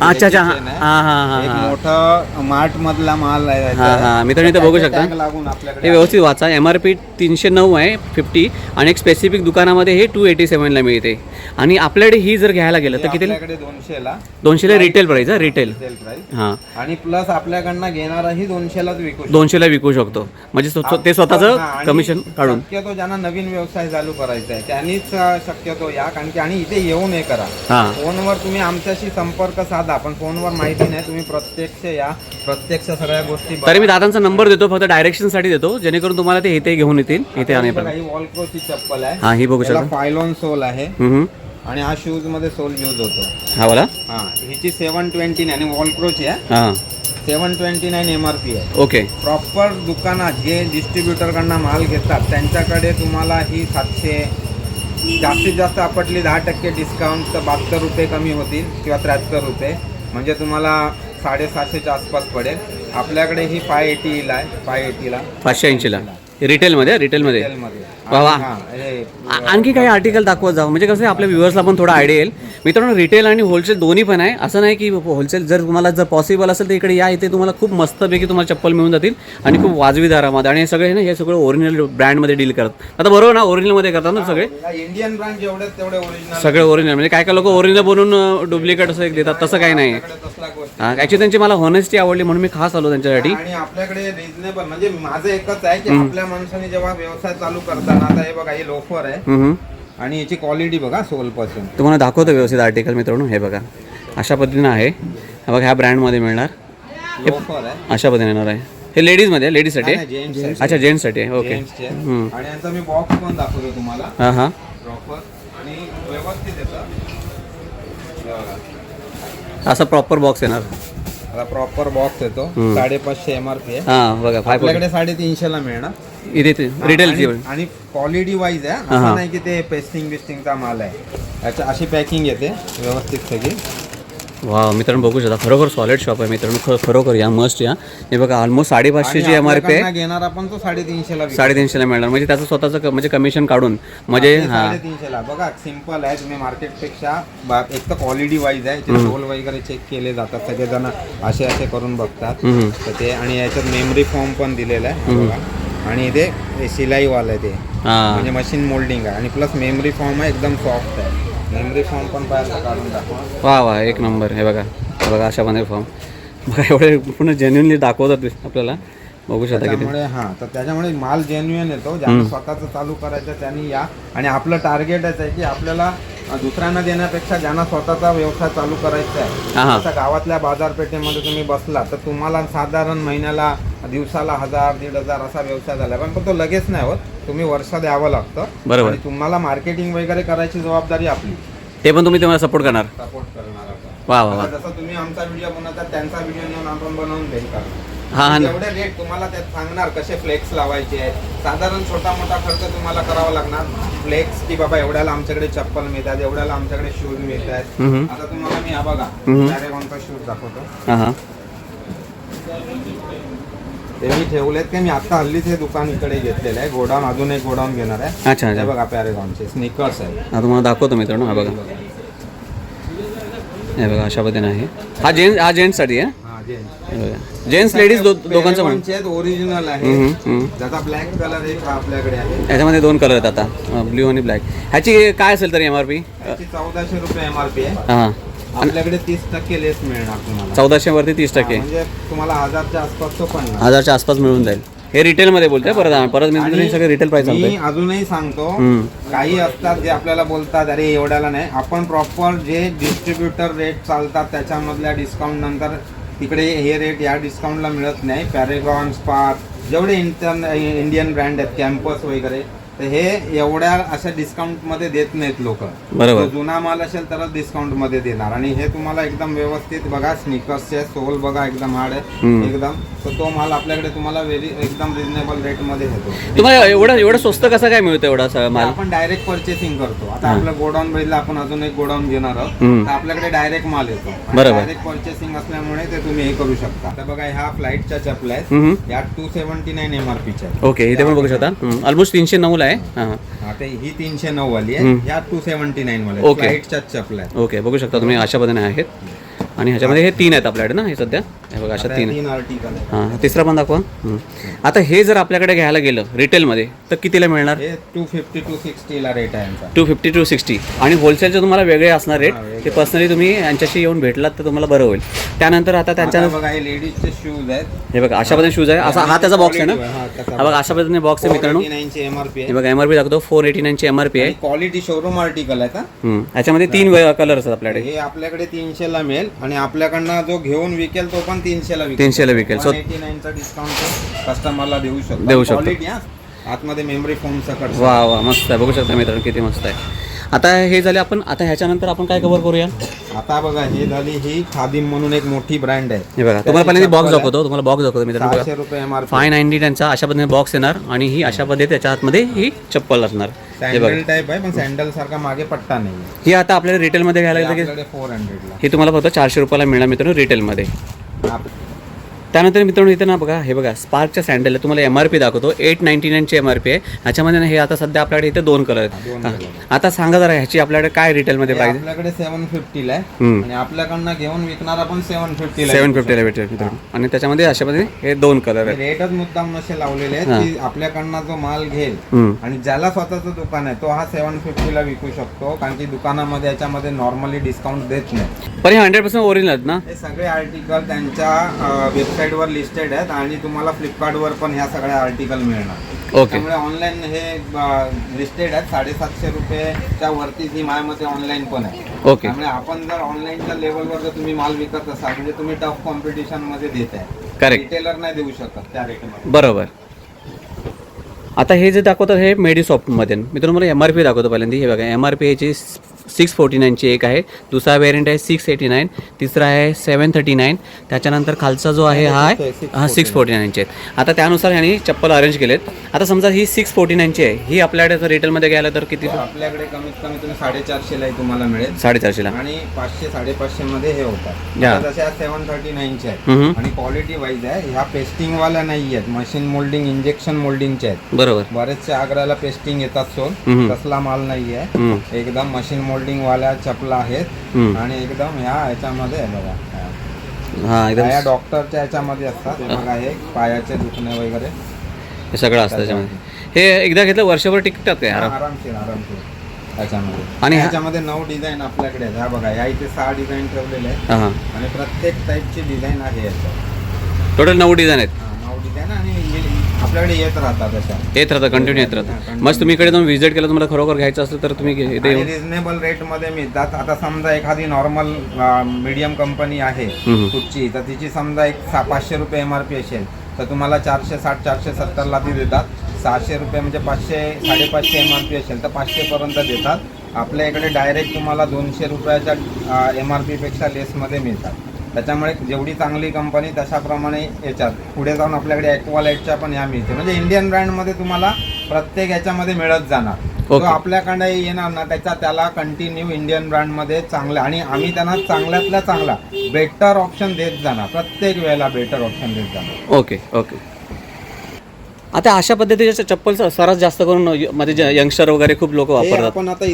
अच्छा chain हां आहे. हां हां हां एक हां मोठा मार्ट मधला माल आहे. हां हां मित्रांनो इथं बघू शकता, Tag लागून आपल्याकडे हे व्यवस्थित वाचा. MRP 309 आहे 50 आणि एक स्पेसिफिक दुकानामध्ये हे 287ला मिळते. आणि आपल्याकडे ही जर घ्यायला गेलं तर किती? आपल्याकडे 200ला 200ला रिटेल प्राईस आहे, रिटेल प्राइस. हां. आणि प्लस आपल्याकडनं घेणाराही 200लाच विकू शकतो. 200ला विकू शकतो. म्हणजे ते स्वतःचं कमिशन काढून. शक्यतो ज्यांना नवीन व्यवसाय चालू करायचा आहे त्यांनीच शक्यतो या, कारण की आणि इथे येऊन हे करा. हां फोनवर तुम्ही आमच्याशी संपर्क साधा, पण फोनवर माहिती नाही, तुम्ही प्रत्यक्ष या, प्रत्यक्ष सगळ्या गोष्टी तरी मी दादांचा नंबर देतो, फक्त डायरेक्शनसाठी देतो, जेणेकरून तुम्हाला ते इथे घेऊन येतील. इथे आणेपर्यंत ही वॉलक्रोची चप्पल आहे. हां ही बघू शकता. फायलॉन सोल आहे हम्म. आणि हा शूज मध्ये सोल यूज होतो. हा बोला. हा हिची 729 आणि वॉलक्रोची आहे. हां 729 MRP आहे. ओके. प्रॉपर दुकानात जे डिस्ट्रीब्युटरकडनं माल घेतात त्यांच्याकडे तुम्हाला ही 700, जास्तीत जास्त आपटली 10% डिस्काउंट तर 72 रुपये कमी होतील किंवा 73 रुपये, म्हणजे तुम्हाला 750च्या आसपास पडेल. आपल्याकडे ही 580ला आहे. 580ला रिटेलमध्ये वा वा. आणखी काही आर्टिकल दाखवत जाऊ, म्हणजे कसं आहे आपल्या व्ह्युअर्सला पण थोडा आयडिया येईल. मित्रांनो रिटेल आणि होलसेल दोन्ही पण आहे. असं नाही की होलसेल जर तुम्हाला जर पॉसिबल असेल तर इकडे या, इथे तुम्हाला खूप मस्तपैकी तुम्हाला चप्पल मिळून जातील आणि खूप वाजवी दरामध्ये. आणि हे सगळे ना हे सगळं ओरिजिनल ब्रँडमध्ये डील करतात. आता बरोबर ना, ओरिजिनलमध्ये करतात ना सगळे, इंडियन ब्रँड जेवढे तेवढे ओरिजिनल, सगळे ओरिजिनल. म्हणजे काय लोक ओरिजिनल बनवून डुप्लिकेट असं एक देतात, तसं काही नाही. ॲक्च्युली त्यांची मला हॉनेस्टी आवडली म्हणून मी खास आलो त्यांच्यासाठी. आणि आपल्याकडे रिजनेबल, म्हणजे माझं एकच आहे की आपल्या माणसाने जेव्हा व्यवसाय चालू करताना, आता हे बघा हे लोफर आहे आणि याची क्वालिटी बघा सोल पासून. तुम्हाला दाखवतो व्यवस्थित आर्टिकल मित्रांनो. हे बघा अशा पद्धतीनं आहे. हा बघा ह्या ब्रँडमध्ये मिळणार, लोफर आहे अशा पद्धतीने येणार आहे. हे लेडीजमध्ये, लेडीजसाठी आहे. जेंट्स अच्छा जेंट्ससाठी आहे. ओके. आणि यांचा मी बॉक्स पण दाखवतो तुम्हाला. हां हां प्रॉपर आणि व्यवस्थित येतं. असा प्रॉपर बॉक्स येणार. आता प्रॉपर बॉक्स येतो. 550 MRP आहे. हां बघा आपल्याकडे 350ला मिळणार. इथे रिटेलची. आणि क्वालिटी वाईज आहे, असं नाही की ते पेस्टिंग बिस्टिंगचा माल आहे. याच्या अशी पॅकिंग येते व्यवस्थित सगळी. वा मित्रांनो बघू शकता, खरोखर सॉलिड शॉप आहे मित्रांनो. खरोखर या मस्ट या. हे बघा ऑलमोस्ट 550ची MRP आहे. घेणार आपण तो 350ला 350ला मिळणार. म्हणजे त्याचं स्वतःचं म्हणजे कमिशन काढून म्हणजे हां 350ला. बघा सिम्पल आहे. तुम्ही मार्केटपेक्षा एक तर क्वालिटी वाईज आहे. रोल वगैरे चेक केले जातात, सगळेजण असे करून बघतात तर ते. आणि याच्यात मेमरी फॉर्म पण दिलेला आहे बघा. आणि इथे शिलाईवाला आहे ते, म्हणजे मशीन मोल्डिंग आहे. आणि प्लस मेमरी फॉर्म आहे, एकदम सॉफ्ट आहे. मेमरी फॉर्म पण पाहिजे काढून दाखवा. वा वा एक नंबर. हे बघा बघा अशा मध्ये फॉर्म बघा एवढे पूर्ण जेन्युनली दाखवतात आपल्याला, बघू शकता किती. तर त्याच्यामुळे माल जेन्युइन येतो. ज्यांना स्वतःचं चालू करायचं त्यांनी या. आणि आपलं टार्गेटच आहे की आपल्याला दुसऱ्यांना देण्यापेक्षा ज्यांना स्वतःचा व्यवसाय चालू करायचा आहे, अशा गावातल्या बाजारपेठेमध्ये तुम्ही बसला तर तुम्हाला साधारण महिन्याला दिवसाला 1000-1500 असा व्यवसाय झाला. पण तो लगेच नाही होत, तुम्ही वर्ष द्यावं लागतं. बरोबर. आणि तुम्हाला मार्केटिंग वगैरे करायची जबाबदारी आपली, ते पण तुम्हाला सपोर्ट करणार. वा वा वा. जसं तुम्ही आमचा व्हिडिओ बनवता त्यांचा व्हिडिओ नेऊन आपण बनवून देईल का. हां एवढे रेट तुम्हाला त्यात सांगणार, कसे फ्लेक्स लावायचे आहेत. साधारण छोटा मोठा खर्च तुम्हाला करावा लागणार. फ्लेक्स की बाबा एवढ्याला आमच्याकडे चप्पल मिळतात, एवढ्याला आमच्याकडे शूज मिळतात. आता तुम्हाला मी हा बघा पॅरेगॉनचा शूज दाखवतो. हां ते मी ठेवलेत की मी आता हल्लीच हे दुकान इकडे घेतलेलं आहे. गोडाऊन, अजून एक गोडाऊन घेणार आहे. अच्छा हे बघा पॅरेगॉनचे स्निकर्स आहे. हा तुम्हाला दाखवतो मित्रांनो. हा बघा हे बघा अशा पद्धतीने आहे. हा जेंट्ससाठी आहे. हा जेंट्स. हे बघा जेंट्स लेडीज दोघांचं म्हणून. ओरिजिनल आहे. त्याचा ब्लॅक कलर एक हा आपल्याकडे आहे. याच्यामध्ये 2 कलर आहेत आता, ब्ल्यू आणि ब्लॅक. ह्याची काय असेल तरी MRP? 1400 रुपये MRP आहे. हां, आपल्याकडे 30% लेस मिळणार तुम्हाला. 1400 वरती 30%. म्हणजे तुम्हाला 1000च्या आसपास तो पण 1000च्या आसपास मिळून जाईल. हे रिटेलमध्ये बोलतोय परत मी सगळे रिटेल प्राइस मी सांगतोय. अजूनही सांगतो, काही असतात जे आपल्याला बोलतात अरे एवढ्याला नाही. आपण प्रॉपर जे डिस्ट्रीब्युटर रेट चालतात त्याच्यामधल्या डिस्काउंट नंतर तिकडे हे रेट या डिस्काउंटला मिळत नाही. पॅरेगॉन, स्पार्क जेवढे इंडियन ब्रँड आहेत, कॅम्पस वगैरे, तर हे एवढ्या अशा डिस्काउंट मध्ये देत नाहीत लोक. बरोबर. जुना माल असेल तरच डिस्काउंट मध्ये देणार. आणि हे तुम्हाला एकदम व्यवस्थित बघा, स्निकर्सचे सोल बघा एकदम हार्ड आहे एकदम. तर तो माल आपल्याकडे तुम्हाला एकदम रिजनेबल रेट मध्ये येतो. तुम्हाला एवढं स्वस्त कसं काय मिळतं एवढा माल? आपण डायरेक्ट परचेसिंग करतो. आता आपलं गोडाऊन बघितलं, आपण अजून एक गोडाऊन घेणार आहोत, तर आपल्याकडे डायरेक्ट माल येतो. डायरेक्ट परचेसिंग असल्यामुळे ते तुम्ही हे करू शकता. आता बघा, ह्या फ्लाईटच्या चपल्या आहेत, या 279 MRPच्या आहेत. ओके, इथे पण बघू शकता, ऑलमोस्ट 309 आहे. आता ही 309 वाली आहे, ह्या 279 वाली ओके. फ्लाईटच्या चपल्या आहेत. ओके, बघू शकता तुम्ही अशा पद्धतीने आहेत. आणि ह्याच्यामध्ये हे 3 आहेत आपल्याकडे ना, हे सध्या हे बघा अशा 3 तीन आर्टिकल आहेत. हां, तिसरा पण दाखवा. आता हे जर आपल्याकडे घ्यायला गेलं रिटेलमध्ये तर कितीला मिळणार? हे 250 260 ला रेट आहे यांचा. 250 to 60. आणि होलसेलचे तुम्हाला वेगळे असणार रेट. ते पर्सनली तुम्ही यांच्याशी येऊन भेटलात तर तुम्हाला बरं होईल. त्यानंतर आता त्यांच्या आता बघा, हे लेडीजचे शूज आहेत. हे बघा अशा पद्धतीने शूज आहे. असा हा त्याचा बॉक्स आहे ना, हा बघा अशा पद्धतीने बॉक्स आहे मित्रांनो. 489 MRP हे आहे. बघा MRP दाखवतो 489 ची MRP आहे. क्वालिटी शोरूम आर्टिकल आहे का. ह्याच्यामध्ये 3 कलर असतात आपल्याकडे. हे आपल्याकडे 300 ला मिळेल आणि आपल्याकडनं जो घेऊन विकेल तो पण 300 ला 300 ला विकेल. 189 चा डिस्काउंट कस्टमरला देऊ शकतो. क्वालिटी आतमध्ये मेमरी फोम सकट. वा मस्त आहे, बघू शकता मित्रांनो किती मस्त आहे. आता हे झाले आपण. आता ह्याच्यानंतर आपण काय कव्हर करूया? आता बघा, हे झाली ही खादिम म्हणून एक मोठी ब्रँड आहे. हे बघा, तुम्हाला पहिल्यांदा बॉक्स दाखवतो. मित्रांनो 600 रुपये MRP. 590 त्यांचा अशा पद्धतीने बॉक्स येणार. आणि ही अशा पद्धती त्याच्या आतमध्ये ही चप्पल असणार. हे बघा, सॅन्डल टाईप आहे, पण सॅन्डल सारखा मागे पट्टा नाही. ही आता आपल्याला रिटेलमध्ये घ्यायला गेलं की 400 ला. ही तुम्हाला फक्त 400 रुपयाला मिळणार मित्रांनो रिटेलमध्ये. त्यानंतर मित्रांनो इथे ना बघा, हे बघा स्पार्कच्या सँडल तुम्हाला MRP दाखवतो 899 ची MRP आहे. ह्याच्यामध्ये हे आता सध्या आपल्याकडे इथे 2 कलर आहेत. आता सांगा जरा ह्याची आपल्याकडे काय रिटेलमध्ये प्राइस? आपल्याकडे 750 ला आहे आणि आपल्याकडनं घेऊन विकणार आपण 750 ला. 750 ला भेटेल मित्रांनो. आणि त्याच्यामध्ये अशा पद्धतीने हे 2 कलर आहेत. रेटच मुद्दाम नसे लावलेले आहेत की आपल्याकडनं जो माल घेईल आणि ज्याला स्वतःचं दुकान आहे तो हा 750 ला विकू शकतो. कारण की दुकानामध्ये याच्यामध्ये नॉर्मली डिस्काउंट देत नाही. पण हे 100% ओरिजिनल आहेत ना? हे सगळे आर्टिकल त्यांच्या वेबसाईटवर लिस्टेड आहेत आणि तुम्हाला फ्लिपकार्टवर पण ह्या सगळ्या आर्टिकल मिळणार. ओके. त्यामुळे ऑनलाईन हे लिस्टेड आहेत. 750 रुपयाच्या वरती ही माझ्यामध्ये ऑनलाईन पण आहे. ओके. त्यामुळे आपण जर ऑनलाईनच्या लेवलवर जर तुम्ही माल विकत असाल म्हणजे तुम्ही टफ कॉम्पिटिशन मध्ये देत आहे. करेक्ट. रिटेलर नाही देऊ शकत त्या रेटमध्ये. बरोबर. आता हे जे दाखवतात हे मेडिसॉफ्टमध्ये मित्रांनो मला MRP दाखवतो पहिल्यांदा. हे बघा MRP याची 649 ची एक आहे. दुसरा व्हेरियंट आहे 689. तिसरा आहे 739. त्याच्यानंतर खालचा जो आहे हा 649 चे आहेत. आता त्यानुसार ह्यांनी चप्पल अरेंज केलेत. आता समजा ही 649 ची आहे, ही आपल्याकडे जर रिटेलमध्ये घ्यायला तर किती? आपल्याकडे कमीत कमी तुम्ही 450 ला तुम्हाला मिळेल. 450 ला. आणि 500 550 मध्ये हे होतात. जशा 739 चे आहेत आणि क्वालिटी वाईज आहे. ह्या पेस्टिंग वाल्या नाही आहेत, मशीन मोल्डिंग इंजेक्शन मोल्डिंगचे आहेत. बरोबर. बरेचसे आग्र्याला पेस्टिंग येतात सोन, तसला माल नाही आहे. एकदम मशीन मोल्डिंग वाल्या चपला आहेत आणि एकदम ह्याच्यामध्ये बघा, ह्या डॉक्टरच्या ह्याच्यामध्ये असतात. बघा हे पायाचे दुखणे वगैरे हे सगळं असतं त्याच्यामध्ये. हे एकदा घेतलं वर्षभर टिकतात काय? आरामशीर त्याच्यामध्ये. आणि ह्याच्यामध्ये 9 डिझाईन आपल्याकडे आहेत. ह्या बघा, या इथे 6 डिझाईन ठेवलेले आहेत आणि प्रत्येक टाईपची डिझाईन आहे याच्यात. टोटल 9 डिझाईन आहेत. 9 डिझाईन आणि आपल्याकडे येत राहतात अशा. येत राहतात, कंटिन्यू येत राहतात. मस्त तुम्ही इकडे जाऊन व्हिजिट केलं, तुम्हाला खरोखर घ्यायचं असेल तर तुम्ही इथे रिजनेबल रेटमध्ये मिळतात. आता समजा एखादी नॉर्मल मीडियम कंपनी आहे कुठची, तर तिची समजा एक 500 रुपये MRP असेल तर तुम्हाला 460 470 ला ती देतात. 600 रुपये म्हणजे 500 550 MRP असेल तर 500 पर्यंत देतात. आपल्या इकडे डायरेक्ट तुम्हाला 200 रुपयाच्या MRP पेक्षा लेसमध्ये मिळतात. त्याच्यामुळे जेवढी चांगली कंपनी तशाप्रमाणे याच्यात पुढे जाऊन आपल्याकडे ॲक्वालाईटच्या पण ह्या मिळते. म्हणजे इंडियन ब्रँडमध्ये तुम्हाला प्रत्येक याच्यामध्ये मिळत जाणार. तो आपल्याकडे येणार ना त्याला कंटिन्यू इंडियन ब्रँडमध्ये चांगलं, आणि आम्ही त्यांना चांगल्यातला चांगला बेटर ऑप्शन देत जाणार. प्रत्येक वेळेला बेटर ऑप्शन देत जाणार. Okay okay. आता अशा पद्धतीचे चप्पल सर्रास जास्त करून मध्ये यंगस्टर वगैरे खूप लोक हे वापरतात. आपण आता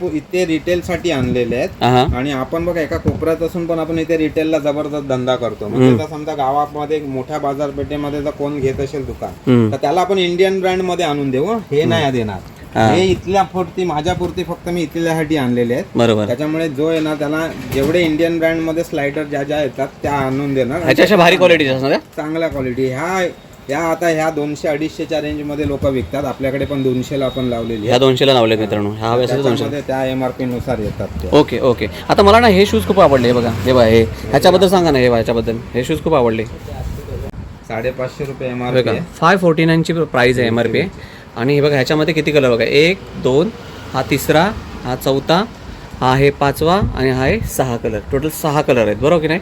इथे रिटेल साठी आणलेले आहेत हा आणि आपण बघा एका कोपऱ्यात असून पण आपण इथे रिटेलला जबरदस्त धंदा करतो. म्हणजे आता समजा गावामध्ये मोठ्या बाजारपेठेमध्ये जर कोण घेत असेल दुकान तर त्याला आपण इंडियन ब्रँड मध्ये आणून देऊ. हे नाही देणार. हे इथल्या पुरती माझ्यापुरती फक्त मी इथल्यासाठी आणलेले आहेत. बरोबर. त्याच्यामुळे जो आहे ना त्याला जेवढे इंडियन ब्रँड मध्ये स्लायडर ज्या येतात त्या आणून देणार. ह्याच्या अशा भारी क्वालिटी असणार. चांगल्या क्वालिटी ह्या 200-250च्या रेंज मध्ये लोक विकतात. आपल्याकडे पण 200ला आपण लावलेली ह्या 200ला लावले मित्रांनो. हा व्यवस्थित 200 त्याच्यामध्ये त्या MRP नुसार येतात ते. Okay okay. आता मला ना हे शूज खूप आवडले. हे बघा हे बघा हे ह्याच्याबद्दल सांगा ना. हे बघा ह्याच्याबद्दल हे शूज खूप आवडले. 550 रुपये MRP आहे. 549ची प्राइस आहे MRP. आणि हे बघा ह्याच्यामध्ये किती कलर बघा. 1 2 हा तिसरा हा चौथा हा आहे 5वा आणि हा आहे 6 कलर. टोटल 6 कलर आहेत बरोबर की नाही.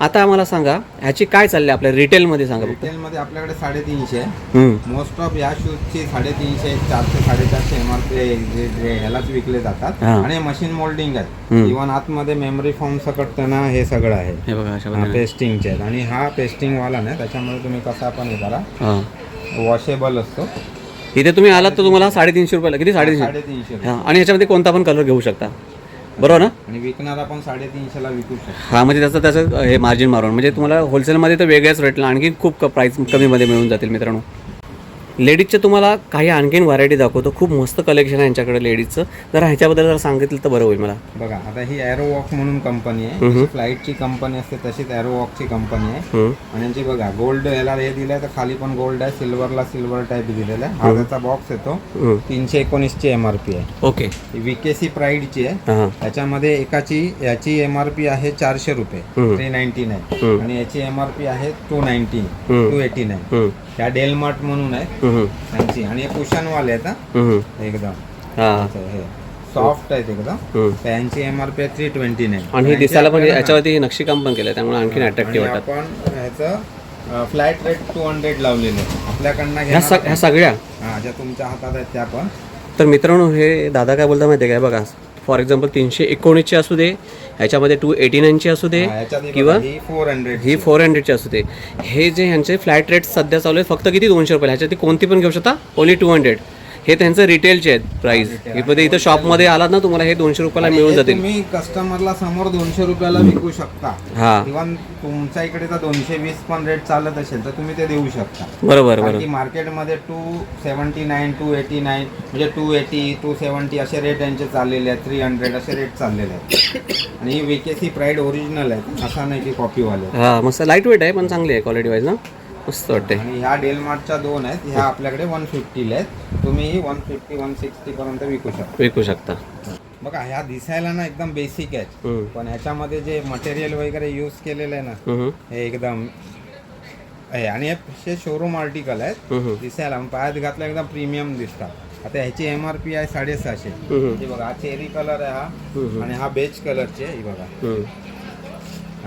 आता आम्हाला सांगा ह्याची काय चालली आपल्या रिटेलमध्ये सांगा. रिटेल मध्ये आपल्याकडे 350 आहे. हम्म. मोस्ट ऑफ या शूजची 350 400-450 MRP ह्यालाच विकले जातात. हा. आणि मशीन मोल्डिंग आहे. इव्हन आतमध्ये मेमरी फॉर्म सकट ना हे सगळं आहे. हे बघा अशा पद्धतीने. पेस्टिंगचे आहेत आणि हा पेस्टिंग वाला नाही. त्याच्यामुळे तुम्ही कसा पण हे करा हा. वॉशेबल असतो. इथे तुम्ही आलात तर तुम्हाला 350 रुपयाला किती 350. 350 हा. आणि ह्याच्यामध्ये कोणता पण कलर घेऊ शकता बरोबर ना. आणि विकणार आपण 350ला विकू शकतो. हा म्हणजे त्याचं हे मार्जिन मारून म्हणजे तुम्हाला होलसेलमध्ये तर वेगळ्याच रेटला आणखी खूप प्राईस कमीमध्ये मिळून जातील मित्रांनो. लेडीजचं तुम्हाला काही आणखीन व्हरायटी दाखवतो. खूप मस्त कलेक्शन आहे यांच्याकडे लेडीजचं. जरा ह्याच्याबद्दल जर सांगितलं तर बरं होईल मला. बघा आता ही एरोवॉक म्हणून कंपनी आहे. जशी फ्लाईटची कंपनी असते तशीच एरोवॉकची कंपनी आहे. आणि यांची बघा गोल्ड याला हे दिलंय तर खाली पण गोल्ड आहे. सिल्वरला सिल्वर टाईप दिलेला आहे. हा त्याचा बॉक्स येतो. 319ची MRP आहे. ओके. VKC प्राईडची आहे. हां त्याच्यामध्ये याची MRP आहे 400 रुपये 399 आणि याची MRP आहे 289. ह्या डेलमार्ट म्हणून आहे त्यांची. आणि हे कुशनवाले आहेत हा एकदम. हे सॉफ्ट आहेत एकदम. त्यांची MRP आहे 329. आणि हे दिसायला पण याच्यावरती नक्षीकाम पण केलं त्यामुळे आणखीन अट्रॅक्टिव्ह वाटतात. आपण ह्याचं फ्लॅट रेट 200 लावलेले आपल्याकडनं. ह्या सगळ्या ज्या तुमच्या हातात आहेत त्या पण. तर मित्रांनो हे दादा काय बोलता माहिती आहे काय बघा. फॉर एक्झाम्पल 319ची असू दे, ह्याच्यामध्ये 289ची असू दे किंवा ही 400ची असू दे. हे जे ह्यांचे फ्लॅट रेट सध्या चालू आहे फक्त किती 200 रुपये. ह्याच्यात कोणती पण घेऊ शकता. ओनली 200. हे त्यांचं रिटेलचे आहेत प्राइस. इथं शॉपमध्ये आलात ना तुम्हाला हे 200 रुपयाला मिळून जातील. तुम्ही कस्टमरला समोर 200 रुपयाला विकू शकता. हा. इव्हन तुमच्या इकडे तर 220 पण रेट चालत असेल तर तुम्ही ते देऊ शकता. बरोबर बरोबर. मार्केटमध्ये 279 289 म्हणजे 280 270 असे रेट यांचे चाललेले आहेत. 300 असे रेट चाललेले आहेत. आणि ही VKC प्राईड ओरिजिनल आहे. असा नाही की कॉपीवाले. हा मस्त लाईट वेट आहे पण चांगली आहे क्वालिटी वाईज ना. मस्त वाटते. आणि ह्या डेलमार्टच्या 2 आहेत. ह्या आपल्याकडे 150ला आहेत. तुम्ही 150-160 पर्यंत विकू शकता. बघा ह्या दिसायला ना एकदम बेसिक आहेत पण ह्याच्यामध्ये जे मटेरियल वगैरे यूज केलेलं आहे ना हे एकदम आहे. आणि हे शोरूम आर्टिकल आहेत. दिसायला पायात घातला एकदम प्रीमियम दिसतात. आता ह्याची MRP आहे 650. हे बघा हा चेरी कलर आहे हा आणि हा बेज कलरची आहे. ही बघा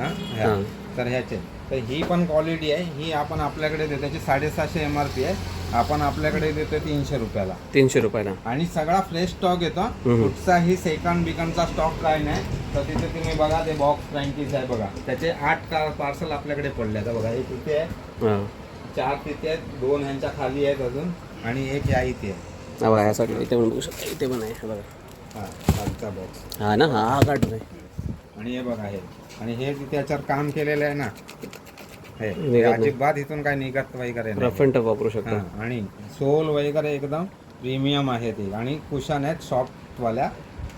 हा तर ह्याचे तर ही पण क्वालिटी आहे. ही आपण आपल्याकडे देतो. त्याची 750 MRP आहे. आपण आपल्याकडे देतो 300 रुपयाला. 300 रुपयाला. आणि सगळा फ्रेश स्टॉक येतो. कुठचाही सेकंड बिकंडचा स्टॉक काय नाही. तर तिथे तुम्ही बघा ते बॉक्स फ्रँकीज आहे बघा. त्याचे 8 पार्सल आपल्याकडे पडले. आता बघा एक इथे आहे, 4 तिथे आहेत, 2 ह्यांच्या खाली आहेत अजून आणि एक या इथे आहे. बघा यासाठी इथे पण बघू शकता. इथे पण आहे बघा. हा खालचा बॉक्स. हा ना. हा काढतो आहे. आणि हे बघा हे आणि हे तिथे याच्यावर काम केलेलं आहे ना. हे अजिबात इथून काय निघत वगैरे रफ अँड टफ वापरू शकता. आणि सोल वगैरे एकदम प्रीमियम आहे ते. आणि कुशन आहेत सॉफ्टवाल्या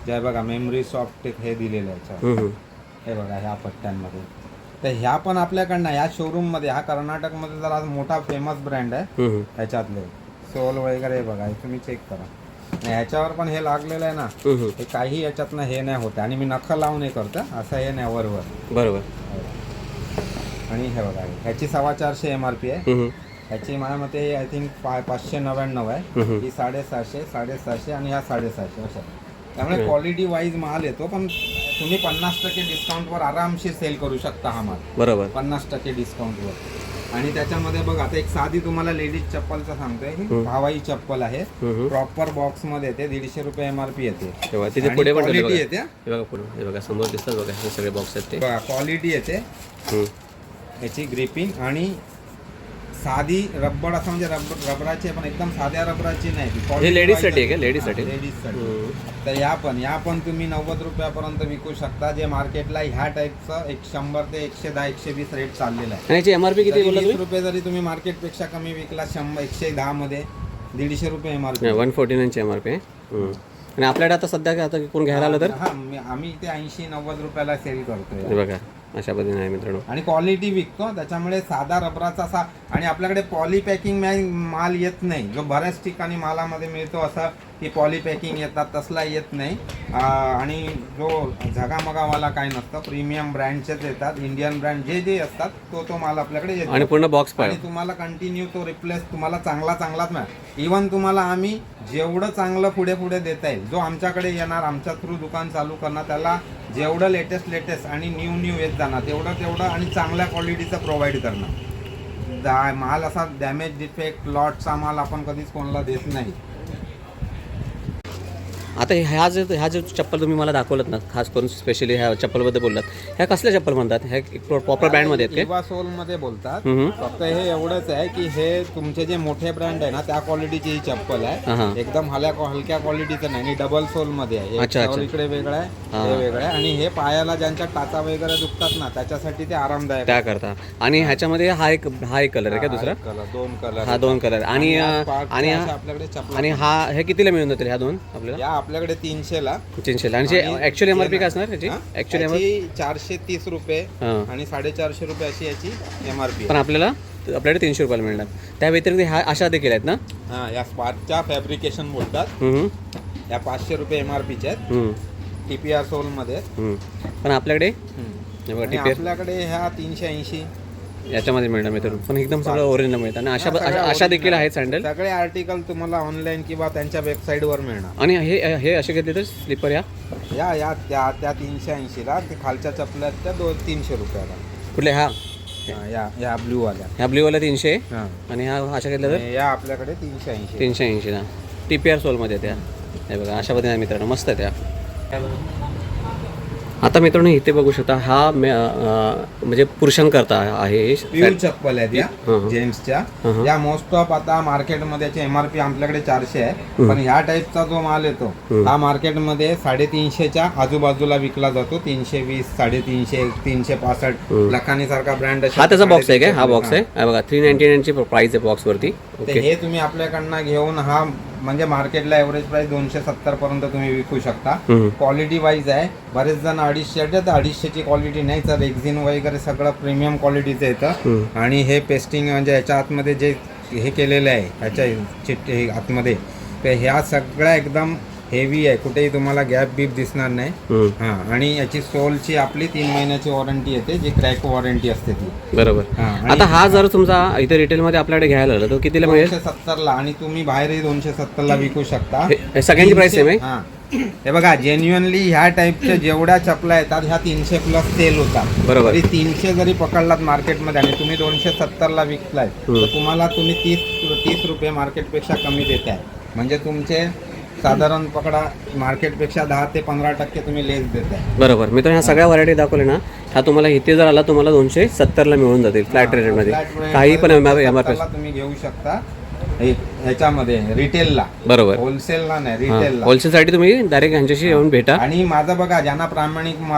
ज्या बघा मेमरी सॉफ्ट हे दिलेलं आहे. हे बघा ह्या पट्ट्यांमध्ये. तर ह्या पण आपल्याकडनं ह्या शोरूममध्ये हा कर्नाटकमध्ये जरा मोठा फेमस ब्रँड आहे. ह्याच्यातले सोल वगैरे हे बघा हे तुम्ही चेक करा. ह्याच्यावर पण हे लागलेलं आहे ना. हे काही याच्यातनं हे नाही होतं. आणि मी नखं लावून हे करतो असं हे नाही वरवर. बरोबर. आणि हे बघा ह्याची 450 MRP आहे. ह्याची माझ्या मते आय थिंक 599 आहे. ही 750 आणि ह्या 750 अशा. त्यामुळे क्वालिटी वाईज माल येतो. पण तुम्ही 50% डिस्काउंटवर आरामशीर सेल करू शकता हा माल. बरोबर 50% डिस्काउंटवर. आणि त्याच्यामध्ये बघा आता एक साधी तुम्हाला लेडीज चप्पलचं सांगतोय. ही हवाई चप्पल आहे. प्रॉपर बॉक्स मध्ये येते. 150 रुपये MRP येते. क्वालिटी येते. बघा समोर दिसतात बघा हे सगळे बॉक्स आहेत ते. क्वालिटी येते. याची ग्रिपिंग आणि साधी रबर असं म्हणजे रबराची आहे, पण एकदम साध्या रबराची नाही ती. हे लेडीजसाठी आहे का? लेडीजसाठी? लेडीजसाठी. तर या पण तुम्ही 90 रुपयापर्यंत विकू शकता, जे मार्केटला ह्या टाईपचं 100 ते 110 120 रेट चाललेला आहे. आणि याची एमआरपी किती बोलला 20 रुपये जरी तुम्ही मार्केटपेक्षा कमी विकला 110 मध्ये 150 रुपये एमआरपी. 149ची एमआरपी आहे. आणि आपल्याकडे आता सध्या काय, आता कोण घ्यायला आलं तर आम्ही इथे 80-90 रुपयाला सेल करतोय. हे बघा अशा पद्धतीने आहे मित्रांनो. आणि क्वालिटी विकतो, त्याच्यामुळे साधा रबराचा असा. आणि आपल्याकडे पॉली पॅकिंग माल येत नाही, जो बऱ्याच ठिकाणी मालामध्ये मिळतो असं की पॉली पॅकिंग येतात, तसला येत नाही. आणि जो झगामगावाला काय नसतं, प्रीमियम ब्रँडचेच येतात, इंडियन ब्रँड जे असतात तो माल आपल्याकडे येतो. आणि पूर्ण बॉक्स आणि तुम्हाला कंटिन्यू तो रिप्लेस तुम्हाला चांगलाच मिळेल. इव्हन तुम्हाला आम्ही जेवढं चांगलं पुढे देता येईल, जो आमच्याकडे येणार, आमच्या थ्रू दुकान चालू करणार, त्याला जेवढं लेटेस्ट आणि न्यू येत जाणार तेवढं आणि चांगल्या क्वालिटीचं प्रोव्हाइड करणार. माल असा डॅमेज डिफेक्ट लॉटचा माल आपण कधीच कोणाला देत नाही. आता ह्या जे चप्पल तुम्ही मला दाखवलं ना, खास करून स्पेशली ह्या चप्पलबद्दल बोललात, ह्या कसल्या चप्पल म्हणतात? ह्या प्रॉपर ब्रँडमध्ये आहेत इवा सोलमध्ये बोलतात. हम्म. फक्त हे एवढंच आहे की हे तुमचे जे मोठे ब्रँड आहे ना, त्या क्वालिटीची ही चप्पल आहे. एकदम हलक्या क्वालिटीचं नाही, आणि डबल सोलमध्ये आहे. अच्छा. इकडे वेगळं आहे, हे वेगळं आहे. आणि हे पायाला ज्यांच्या टाचा वगैरे दुखतात ना, त्याच्यासाठी ते आरामदायक त्या करता. आणि ह्याच्यामध्ये हा एक कलर आहे का दुसरा? दोन कलर. हा 2 कलर. आणि आपल्याकडे चप्पल. आणि हे कितीला मिळून जातील ह्या दोन आपल्याला? आपल्याकडे 300ला. 300ला. आणि ऍक्च्युअली एमआरपी काय असणार याची? ऍक्च्युअली एमआरपी 430 रुपये आणि 450 रुपये अशी याची एमआरपी. पण आपल्याकडे 300 रुपयाला मिळणार. त्या व्यतिरिक्त ह्या अशा देखील आहेत ना? या स्पार्कच्या फॅब्रिकेशन बोलतात. या 500 रुपये एमआरपीच्या आहेत, टीपीआर सोलमध्ये. पण आपल्याकडे आपल्याकडे ह्या 380 याच्यामध्ये मिळणार मित्रांनो. पण एकदम सगळं ओरिजिनल मिळतं. आणि अशा देखील आहेत सँडल. सगळे आर्टिकल तुम्हाला ऑनलाईन किंवा त्यांच्या वेबसाईटवर मिळणार. आणि हे असे घेतले तर स्लीपर या त्या 380ला. ते खालच्या चपल्या त्या 300 रुपयाला. कुठल्या? या ब्ल्यू वाल्या. ह्या ब्ल्यू वाल्या 300. आणि ह्या अशा घेतल्या तर या आपल्याकडे 380. 380ला. टीपीआर सोलमध्ये त्या. हे बघा अशा पद्धतीने मित्रांनो मस्त आहे त्या. आता मित्रांनो इथे बघू शकता, हा म्हणजे पुरुषांकरता आहे. प्युअर चप्पल आहे त्या जेम्सच्या. या मोस्ट ऑफ आता मार्केटमध्ये एमआरपी आपल्याकडे 400 आहे. पण ह्या टाईपचा जो माल येतो हा मार्केटमध्ये 350च्या आजूबाजूला विकला जातो. 320, 350, 365. लखानी सारखा ब्रँड. हा त्याचा बॉक्स आहे काय? हा बॉक्स आहे बघा. 399ची प्राइस आहे बॉक्स वरती. हे तुम्ही आपल्याकडनं घेऊन हा म्हणजे मार्केटला एव्हरेज प्राइस 270 पर्यंत तुम्ही विकू शकता. क्वालिटी वाईज आहे. बरेच जण 250 तर 250ची क्वालिटी नाही, तर रेक्झिन वगैरे सगळं प्रीमियम क्वालिटीचं येतं. आणि हे पेस्टिंग म्हणजे याच्या आतमध्ये जे हे केलेलं आहे ह्याच्या आतमध्ये, तर ह्या सगळ्या एकदम हेवी आहे. कुठेही तुम्हाला गॅप बीप दिसणार नाही. आणि याची सोलची आपली 3 महिन्याची वॉरंटी येते, जी क्रॅक वॉरंटी असते ती. बरोबर. आता हा जर तुमचा इथे रिटेलमध्ये आपल्याकडे घ्यायला आला तर कितीला मिळेल? 270ला. आणि तुम्ही बाहेरही 270ला विकू शकता. सगळ्यांची प्राइस सेम आहे. हे बघा, जेन्युअनली ह्या टाईपच्या जेवढ्या चपला येतात ह्या 300 प्लस सेल होतात. बरोबर. 300 जरी पकडलात मार्केटमध्ये आणि तुम्ही 270ला विकलाय, तर तुम्हाला 30 रुपये मार्केटपेक्षा कमी देत आहे. म्हणजे तुमचे साधारण पकडा मार्केटपेक्षा 10 ते 15% तुम्ही लेस देत आहे. बरोबर. मित्रांनो ह्या सगळ्या व्हरायटी दाखवल्या ना, ह्या तुम्हाला इथे जर आला तुम्हाला 270ला मिळून जातील फ्लॅट रेटमध्ये. काही पण एमआरपी तुम्ही घेऊ शकता ह्याच्यामध्ये रिटेलला. बरोबर. होलसेलला नाही, रिटेलला. होलसेलसाठी तुम्ही डायरेक्ट ह्यांच्याशी येऊन भेटा. आणि माझं बघा, ज्यांना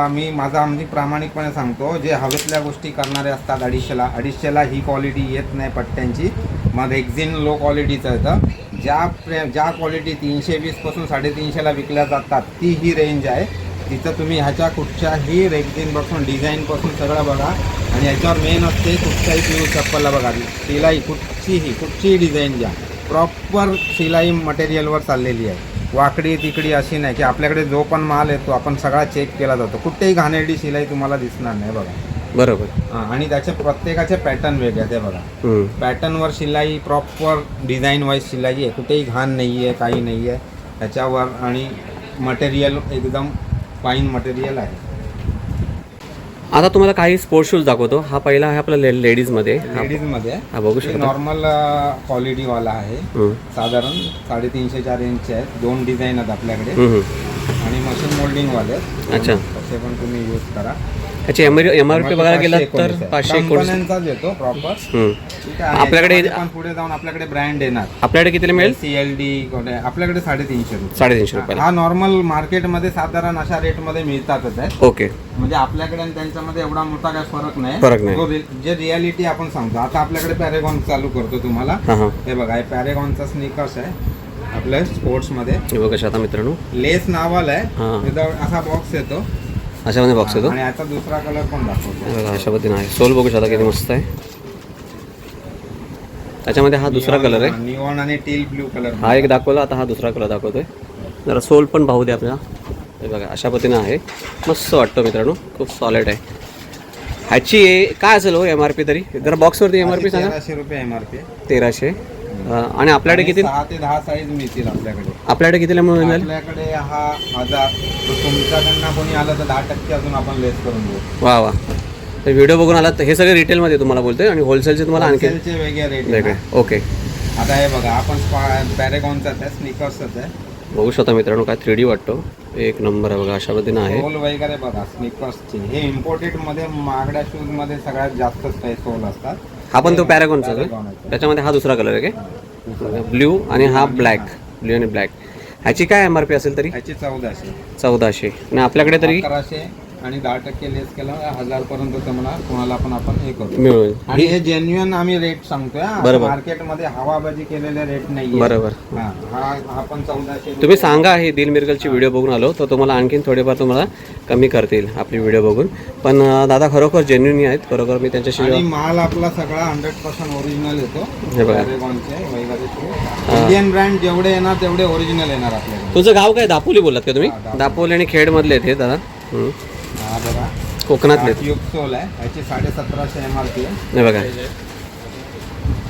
आम्ही प्रामाणिकपणे सांगतो, जे हवेतल्या गोष्टी करणारे असतात 250ला ही क्वालिटी येत नाही पट्ट्यांची. मग रेक्झिन लो क्वालिटीचं येतं. ज्या क्वालिटी 320 पासून 350ला विकल्या जातात ती ही रेंज आहे. तिथं तुम्ही ह्याच्या कुठच्याही रेक्झिनपासून डिझाईनपासून सगळं बघा. आणि ह्याच्यावर मेन असते कुठच्याही प्युअर चप्पलला बघा, शिलाई कुठचीही डिझाईन घ्या, प्रॉपर शिलाई मटेरियलवर चाललेली आहे. वाकडी तिकडी अशी नाही की आपल्याकडे जो पण माल येतो आपण सगळा चेक केला जातो. कुठेही घाणेरडी शिलाई तुम्हाला दिसणार नाही बघा. बरोबर. आणि त्याचे प्रत्येकाचे पॅटर्न वेगळे ते बघा. पॅटर्नवर शिलाई प्रॉपर डिझाईन वाईज शिलाई आहे. कुठेही घाण नाही आहे, काही नाही आहे त्याच्यावर. आणि मटेरियल एकदम फाईन मटेरियल आहे. आता तुम्हाला काही स्पोर्ट्स शूज दाखवतो. हा पहिला आहे आपला लेडीजमध्ये. हा बघू शकता. नॉर्मल क्वालिटीवाला आहे. साधारण 350-4 इंचचे आहेत. 2 डिझाईन आहेत आपल्याकडे. आणि मशीन मोल्डिंगवाले आहेत. अच्छा. तसे पण तुम्ही यूज करा. त्याची MRP बघायला गेला तर 519 कंपन्यांचाच येतो प्रॉपर. आपल्याकडे पण पुढे जाऊन आपल्याकडे ब्रँड येणार. आपल्याकडे कितीला मिळेल? CLD आपल्याकडे 350 रुपये. 350 रुपयाला. हा नॉर्मल मार्केटमध्ये साधारण अशा रेटमध्ये मिळतातच आहे. ओके. म्हणजे आपल्याकडे आणि त्यांच्यामध्ये एवढा मोठा काय फरक नाही. जे रियालिटी आपण सांगतो. आता आपल्याकडे पॅरेगॉन चालू करतो तुम्हाला. हे बघा, हे पॅरेगॉनचा स्निकर्स आहे आपल्या स्पोर्ट्स मध्ये. हे बघा आता मित्रांनो, लेस नावाला आहे. विदाउट असा बॉक्स येतो. अशामध्ये बॉक्स येतो आणि आता दुसरा कलर पण दाखवतो. बघा अशा पद्धतीने आहे. सोल बघू शकता किती मस्त आहे. त्याच्यामध्ये हा दुसरा कलर आहे. निऑन आणि टील ब्लू कलर. हा एक दाखवला, आता हा दुसरा कलर दाखवतोय. जरा सोल पण पाहू दे आपल्याला. हे बघा अशा पद्धतीने आहे. मस्त वाटतं मित्रांनो, खूप सॉलिड आहे. ह्याची काय असेल हो MRP तरी? जरा बॉक्सवरती MRP सांगा. 1300 रुपये MRP. 1300. आणि आपल्याकडे किती? 6 ते 10 साईज मिळतील आपल्याकडे. आपल्याकडे कितीला मिळून जाईल? आपल्याकडे हा 1000. तुमच्याकडनं कोणी आलं तर 10% अजून आपण लेस करून देऊ. वा वा. तर व्हिडिओ बघून आलात तर हे सगळे रिटेलमध्ये तुम्हाला बोलतोय आणि होलसेलचे तुम्हाला आणखी वेगळे रेट वेगळे. ओके. आता हे बघा, आपण पॅरेगॉनचाच आहे, स्निकर्सच आहे. बघू शकता मित्रांनो, काय 3D वाटतो. एक नंबर आहे बघा, अशा पद्धतीने आहे. सोल वगैरे बघा स्निकर्सचे. हे इम्पोर्टेड मध्ये महागड्या शूज मध्ये सगळ्यात जास्त सोल असतात. हा पण तो पॅरागॉनचा त्याच्यामध्ये हा दुसरा कलर आहे काय? ब्ल्यू आणि हा ब्लॅक. ब्ल्यू आणि ब्लॅक. ह्याची काय MRP असेल तरी? ह्याची 1400. 1400. आणि आपल्याकडे तरी 1100 आणि 10% लेस केला 1000 पर्यंत तुम्हाला कोणाला पण आपण हे करू मिळून. आणि हे जेन्युइन आम्ही रेट सांगतोय. मार्केटमध्ये हवाबाजी केलेले रेट नाही. बरोबर. हा पण 1400. तुम्ही सांगा, हे दिल मिरकलची व्हिडिओ बघून आलो तर तुम्हाला आणखीन थोडेफार तुम्हाला कमी करतील आपली व्हिडिओ बघून. पण दादा खरोखर जेन्युइन आहेत. खरोखर मी त्यांच्याशी माल आपला सगळा 100% ओरिजिनल येतो. हे बघा, इंडियन ब्रँड जेवढे येणार तेवढे ओरिजिनल येणार आपल्याकडे. तुझं गाव काय? दापोली बोललात का तुम्ही? दापोली आणि खेड मधले आहेत हे दादा. हा बघा, कोकणातले. सोल आहे. ह्याची 1750 MRP आहे. नाही बघा,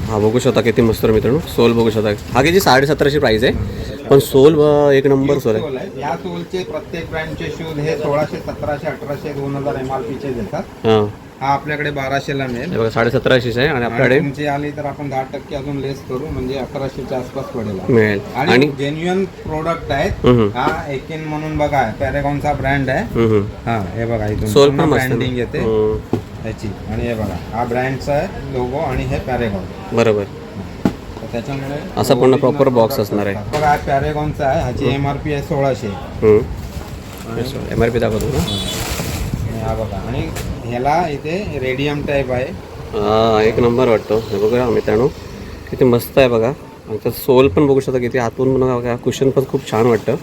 हा बघू शकता किती मस्त मित्रांनो. सोल बघू शकता. हा किती 1750 प्राइस आहे. पण सोल एक नंबर सोल आहे. या सोलचे प्रत्येक ब्रँडचे शूज हे 1600, 1700, 1800, 2000 MRP चे देतात. हा आपल्याकडे 1200 ला मिळेल. बघा 1750 आहे. आणि आपल्याकडे तुमची आली तर आपण 10% अजून लेस करू, म्हणजे 1100 च्या आसपास पडेल मिळेल. आणि जेन्युइन प्रोडक्ट आहेत. हा एकिन म्हणून बघा, पॅरेगॉनचा ब्रँड आहे. हा हे बघा, इथून सोल पण ब्रँडिंग येते ह्याची. आणि हे बघा, हा ब्रँडचा आहे लोगो आणि हे पॅरेगॉन. बरोबर. त्याच्यामुळे असा पूर्ण प्रॉपर बॉक्स असणार आहे. बघा, हा पॅरेगॉनचा आहे. ह्याची MRP आहे 1600. MRP दाखवतो ना. हा बघा, आणि ह्याला इथे रेडियम टाईप आहे. हा एक नंबर वाटतो. हे बघा मित्रांनो, किती मस्त आहे बघा. आणि त्याचं सोल पण बघू शकता किती आतून बघा. कुशन पण खूप छान वाटतं.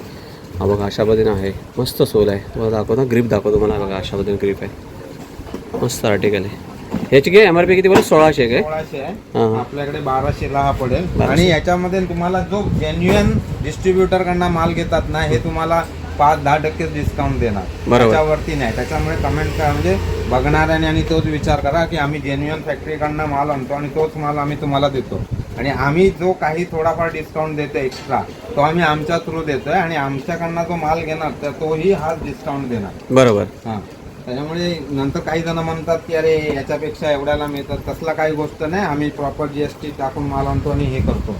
हा बघा अशा पद्धतीने आहे. मस्त सोल आहे. तुम्हाला दाखवतो, ग्रीप दाखवतो मला. बघा अशा पद्धतीने ग्रीप आहे. मस्त आर्टिकल आहे. ह्याची काय MRP किती बरं? 1600 काय? 1600 आहे. आपल्याकडे 1200 ला हा पडेल. आणि याच्यामध्ये तुम्हाला जो जेन्युइन डिस्ट्रीब्युटर कडनं माल घेतात ना, हे तुम्हाला 5-10% डिस्काउंट देणार. त्याच्यावरती नाही. त्याच्यामुळे कमेंट करा, म्हणजे बघणाऱ्याने आणि तोच विचार करा की आम्ही जेन्युइन फॅक्टरीकडनं माल आणतो आणि तोच माल आम्ही तुम्हाला देतो. आणि आम्ही जो काही थोडाफार डिस्काउंट देतो एक्स्ट्रा, तो आम्ही आमच्या थ्रू देतोय. आणि आमच्याकडनं जो माल घेणार तर तोही हाच डिस्काउंट देणार. बरोबर. हां, त्याच्यामुळे नंतर काही जण म्हणतात की अरे याच्यापेक्षा एवढ्याला मिळतात. तसला काही गोष्ट नाही. आम्ही प्रॉपर GST टाकून माल आणतो आणि हे करतो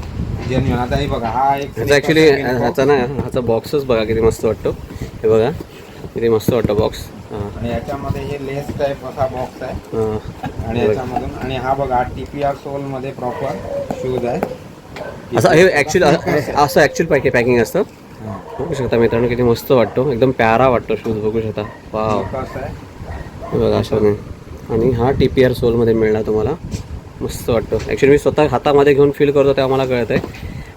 जेन्युइन. आता हे बघा, हा एक ॲक्च्युली ह्याचा ना, ह्याचा बॉक्सच बघा किती मस्त वाटतो. हे बघा किती मस्त वाटतं बॉक्स. आणि याच्यामध्ये हे लेस टाईप असा बॉक्स आहे. आणि याच्यामधून, आणि हा बघा TPR सोल मध्ये प्रॉपर शूज आहे. असं हे असं ॲक्च्युअल पॅकिंग असतं. बघू शकता मित्रांनो, किती मस्त वाटतो. एकदम प्यारा वाटतो शूज. बघू शकता. वाव, बघा अशा. आणि हा TPR सोलमध्ये मिळणार तुम्हाला. मस्त वाटतो. ॲक्च्युली मी स्वतः हातामध्ये घेऊन फील करतो तेव्हा मला कळत आहे.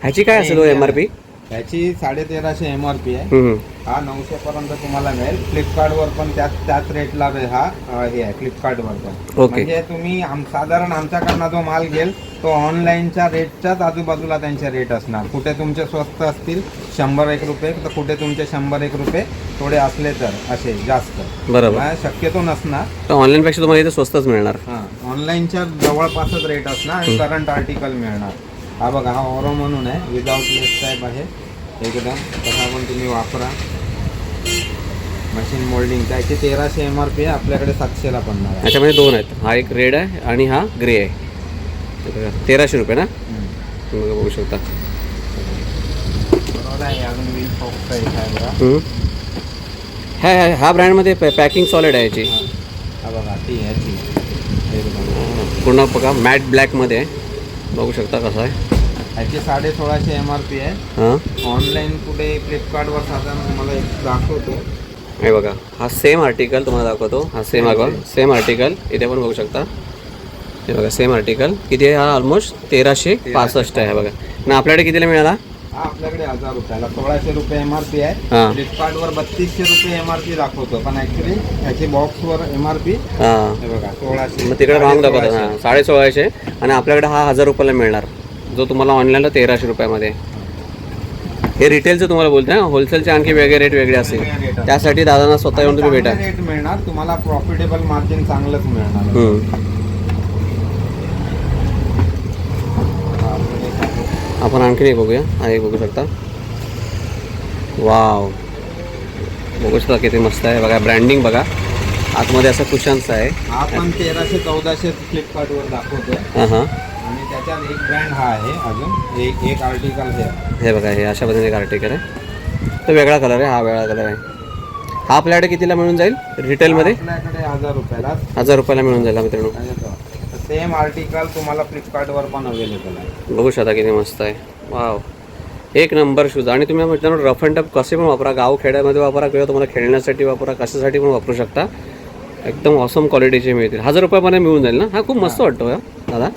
ह्याची काय असेल MRP? ह्याची 1350 MRP आहे. हा 900 पर्यंत तुम्हाला मिळेल. फ्लिपकार्टवर पण त्याच रेटला हा हे आहे फ्लिपकार्टवर पण. म्हणजे तुम्ही साधारण आमच्याकडनं जो माल घेल तो ऑनलाईनच्या रेटच्याच आजूबाजूला त्यांचे रेट असणार. कुठे तुमचे स्वस्त असतील 100-1 रुपये, तर कुठे तुमचे 100-1 रुपये थोडे असले तर असे जास्त. बरोबर. शक्यतो नसणार. ऑनलाईनपेक्षा तुम्हाला इथे स्वस्तच मिळणार. हां, ऑनलाईनच्या जवळपासच रेट असणार आणि करंट आर्टिकल मिळणार. हा बघा, हा ओरो म्हणून आहे. विदाउट लेस टाईप आहे एकदम. तसा पण तुम्ही वापरा. Machine moulding. त्याची 1300 MRP आहे. आपल्याकडे 700 ला पडणार आहे. याच्यामध्ये 2 आहेत. हा एक रेड आहे आणि हा ग्रे आहे. 1300 रुपये ना. बघू शकता. बरोबर आहे. अजून व्हील फॉक्सचा एक आहे बघा. हा ब्रँडमध्ये पॅकिंग सॉलिड आहे याची. हा बघा ती ह्याची एकदम पूर्ण बघा मॅट ब्लॅकमध्ये आहे, बघू शकता कसं आहे. ह्याची 1650 MRP आहे. हां ऑनलाईन कुठे फ्लिपकार्टवर साधारण तुम्हाला एक दाखवतो. हे बघा, हा सेम आर्टिकल तुम्हाला दाखवतो. हा सेम आर्टिकल इथे पण बघू शकता. हे बघा सेम आर्टिकल किती आहे, हा ऑलमोस्ट 1365 आहे बघा. ना आपल्याकडे कितीला मिळाला? हा आपल्याकडे 1000 रुपयाला 1600 रुपये MRP आहे. हां फ्लिपकार्टवर 3200 रुपये MRP दाखवतो, पण ॲक्च्युली ह्याची बॉक्सवर MRP हां, हे बघा 1600. मग तिकडे रॉंग दाखवतात. हां 1650 आणि आपल्याकडे हा 1000 रुपयाला मिळणार, जो तुम्हाला ऑनलाईनला 1300 रुपयामध्ये. हे रिटेलचं तुम्हाला बोलतोय, होलसेलचे आणखी वेगळे रेट वेगळे असेल. त्यासाठी दादांना स्वतः येऊन तुम्ही भेटा. रेट मिळणार तुम्हाला, प्रॉफिटेबल मार्जिन चांगलंच मिळणार. आपण आणखीन एक बघूया. हा एक बघू शकता. वाव, बघू शकता किती मस्त आहे बघा. ब्रँडिंग बघा, आतमध्ये असं कुशन्स आहे. हा पण 1300-1400 फ्लिपकार्टवर दाखवतोय. हां हां, आणि त्याच्यात एक ब्रँड हा आहे, अजून एक आर्टिकल हे बघा. हे अशा पद्धतीने एक आर्टिकल आहे. तो वेगळा कलर आहे, हा वेगळा कलर आहे. हा आपल्याकडे कितीला मिळून जाईल रिटेलमध्ये? आपल्याकडे 1000 रुपयाला 1000 रुपयाला मिळून जाईल मित्रांनो. सेम आर्टिकल तुम्हाला फ्लिपकार्टवर पण अवेलेबल आहे. बघू शकता किती मस्त आहे. वाव, एक नंबर शूज. आणि तुम्ही मित्रांनो रफ अँड टफ कसे पण वापरा, गाव खेड्यामध्ये वापरा किंवा तुम्हाला खेळण्यासाठी वापरा, कशासाठी पण वापरू शकता. एकदम ऑसम क्वालिटीचे मिळतील. 1000 रुपयामध्ये मिळून जाईल ना. हा खूप मस्त वाटतो दादा.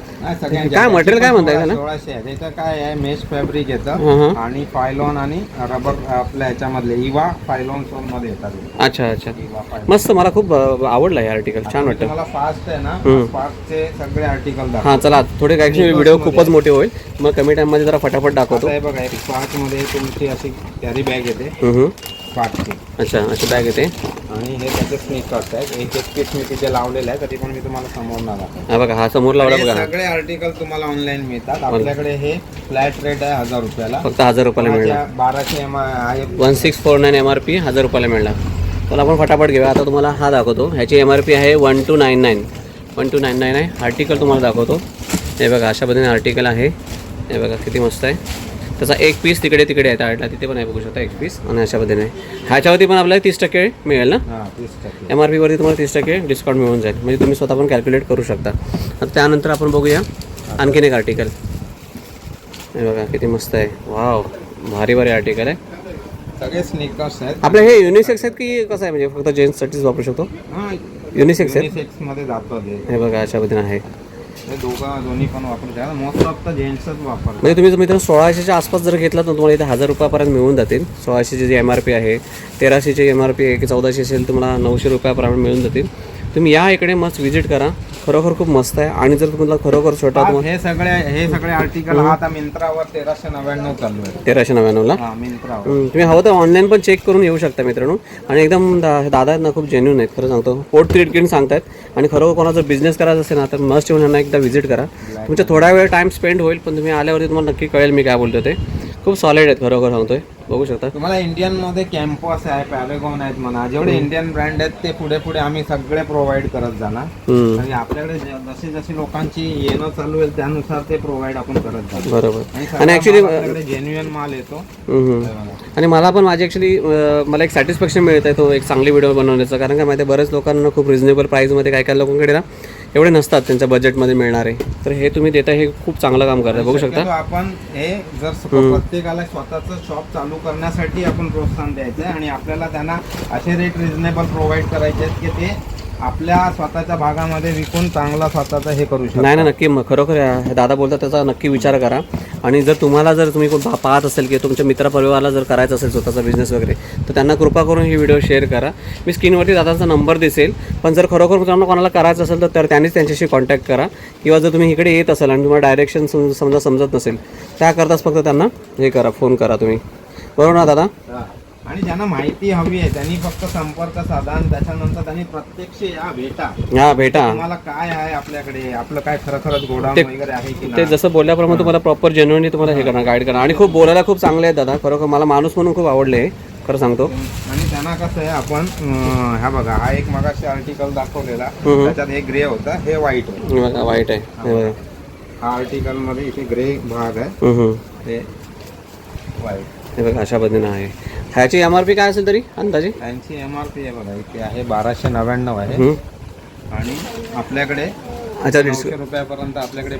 काय मटेरियल काय म्हणताय ना? 1600 आहे. त्याचं काय आहे, मेश फॅब्रिक येतं हां. आणि फायलॉन आणि रबर आपल्या ह्याच्यामधले इवा फायलॉन सोन मध्ये येतात. अच्छा अच्छा, इवा फायलॉन. मस्त. मला खूप आवडला हे आर्टिकल, छान वाटतं. मला फास्ट आहे ना, फास्टचे सगळे आर्टिकल दाखव. हां चला, थोडे काय व्हिडिओ खूपच मोठे होईल, मग कमी टाईममध्ये जरा फटाफट दाखवतो. हे बघा, एक मध्ये तुमची अशी कॅरी बॅग येते फास्टची. अच्छा, अशी बॅग येते. आणि हे त्याचे स्निकर्स आहेत. एक पीस मी तिथे लावलेलं आहे, तरी पण मी तुम्हाला समोर ना दाखवतो. हा बघा, हा समोर लावला बघा. सगळे आर्टिकल तुम्हाला ऑनलाईन मिळतात. आपल्याकडे हे फ्लॅट रेट आहे 1000 रुपयाला. फक्त 1000 रुपयाला मिळणार. 1200 आहे. 1649 MRP, 1000 रुपयाला मिळणार. तर आपण फटाफट घेऊया. आता तुम्हाला हा दाखवतो. ह्याची MRP आहे 1299 आहे. आर्टिकल तुम्हाला दाखवतो. हे बघा, अशा पद्धतीने आर्टिकल आहे. हे बघा किती मस्त आहे. त्याचा एक पीस तिकडे आहे त्या तिथे पण आहे, बघू शकता एक पीस. आणि अशा पद्धतीने आहे. ह्याच्यावरती पण आपल्याला 30% मिळेल ना. MRP वरती तुम्हाला 30% डिस्काउंट मिळून जाईल. म्हणजे तुम्ही स्वतः पण कॅल्क्युलेट करू शकता. आता त्यानंतर आपण बघूया आणखीन एक आर्टिकल. हे बघा किती मस्त आहे. वाव, भारी भारी आर्टिकल आहे. सगळे स्निकर्स आहेत. आपले हे युनिसेक्स आहेत की कसं आहे, म्हणजे फक्त जेंट्ससाठीच वापरू शकतो? युनिसेक्स आहेत. युनिसेक्स मध्ये जातं हे बघा अशा पद्धतीने आहे. हे दोन्ही पण वापरू शकता. मोस्ट ऑफ द जेंट्सच वापरतात. म्हणजे तुम्ही मित्रांनो 1600च्या आसपास जर घेतला तर तुम्हाला इथे 1000 रुपयापर्यंत मिळून जातील. 1600ची जी MRP आहे, 1300ची MRP आहे की 1400 असेल, तुम्हाला 900 रुपयापर्यंत मिळून जातील. तुम्ही या इकडे मस्त व्हिजिट करा, खरोखर खूप मस्त आहे. आणि जर तुम्हाला खरोखर छोटा हे सगळे आर्टिकल हा आता मिंत्रावर 1399 चालू आहे. 1399 ला मिंत्रावर तुम्ही हवं तर ऑनलाईन पण चेक करून येऊ शकता मित्रांनो. आणि एकदम दादा आहेत ना, खूप जेन्युइन आहेत, खरं सांगतो. पोर्ट क्रिएट सांगतात. आणि खरोखर कोणाचा बिझनेस करायचा असेल ना, तर मस्ट येऊन यांना एकदा व्हिजिट करा. तुमचा थोडा वेळ टाइम स्पेंड होईल, पण तुम्ही आल्यावरती तुम्हाला नक्की कळेल मी काय बोलतो ते. खूप सॉलिड आहेत, खरोखर सांगतोय. बघू शकता तुम्हाला इंडियन मध्ये कॅम्पस आहे, पॅरेगॉन आहेत म्हणा, जेवढे इंडियन ब्रँड आहेत ते पुढे आम्ही सगळे प्रोव्हाइड करत जाणार. आणि आपल्याकडे जशी लोकांची येणं चालू आहे त्यानुसार ते प्रोव्हाइड आपण करत जाणार. बरोबर. आणि ऍक्च्युली जेन्युइन माल येतो. आणि मला पण माझी ॲक्च्युली मला एक सॅटिस्फॅक्शन मिळत आहे तो एक चांगली व्हिडिओ बनवण्याचं. कारण काय माहिती आहे, बऱ्याच लोकांना खूप रिजनेबल प्राईसमध्ये काय लोकांकडे ना एवढे नसतात त्यांच्या बजेटमध्ये मिळणारे. तर हे तुम्ही देता, हे खूप चांगलं काम करता. बघू शकता. आपण हे जर प्रत्येकाला स्वतःचं शॉप चालू करण्यासाठी आपण प्रोत्साहन द्यायचं आहे. आणि आपल्याला त्यांना असे रेट रिजनेबल प्रोव्हाइड करायचे आहेत की ते आपल्या स्वतःच्या भागामध्ये विकून चांगला स्वतःचा हे करू शकतो. नाही नक्की. मग खरोखर दादा बोलतात त्याचा नक्की विचार करा. आणि जर तुम्ही कोण पाहत असेल की तुमच्या मित्रपरिवाराला जर करायचं असेल स्वतःचा बिझनेस वगैरे, तर त्यांना कृपा करून ही व्हिडिओ शेअर करा. मी स्क्रीनवरती दादाचा नंबर दिसेल. पण जर खरोखर मित्रांनो कोणाला करायचं असेल तर त्यांनीच त्यांच्याशी कॉन्टॅक्ट करा. किंवा जर तुम्ही इकडे येत असाल आणि तुम्हाला डायरेक्शन समजत नसेल, त्याकरताच फक्त त्यांना हे करा, फोन करा तुम्ही. बरोबर ना दादा? आणि ज्यांना माहिती हवी आहे त्यांनी फक्त संपर्क साधा. आणि त्याच्यानंतर त्यांनी प्रत्यक्ष भेटा. तुम्हाला काय आहे आपल्याकडे, आपलं काय खरंच गोडाऊन वगैरे आहे की ते जसं बोलल्याप्रमाणे तुम्हाला प्रॉपर जेन्युइनली तुम्हाला हे करणार, गाईड करणार. आणि खूप बोलायला खूप चांगले आहेत दादा, खरोखर मला माणूस म्हणून खूप आवडले, खरं सांगतो. आणि त्यांना कसं आहे, आपण हा बघा, हा एक मगाशी आर्टिकल दाखवलेला, त्याच्यात हे ग्रे होता, हे व्हाईट होतं. व्हाईट आहे. हा आर्टिकल मध्ये इथे ग्रे भाग आहे, ते व्हाईट. हे बघा अशा पद्धतीने आहे. ह्याची MRP काय असेल तरी अंदाजे? त्यांची MRP आहे बघा, इथे आहे 1299 आहे. आणि आपल्याकडे अच्छा 900 रुपयापर्यंत आपल्याकडे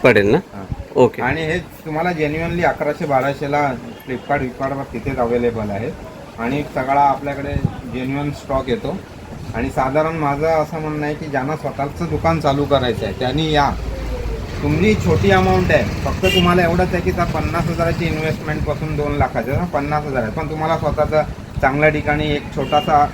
पडेल ना. हां. ओके. आणि हे तुम्हाला जेन्युअनली 1100-1200ला फ्लिपकार्टवर तिथेच अवेलेबल आहे आणि सगळा आपल्याकडे जेन्युअन स्टॉक येतो. आणि साधारण माझं असं म्हणणं आहे की ज्यांना स्वतःचं दुकान चालू करायचं आहे त्यांनी या. तुमची छोटी अमाऊंट आहे, फक्त तुम्हाला एवढंच आहे की त्या 50,000ची इन्व्हेस्टमेंटपासून 2 लाखाचं 50,000 आहे. पण तुम्हाला स्वतःचं चांगल्या ठिकाणी एक छोटासा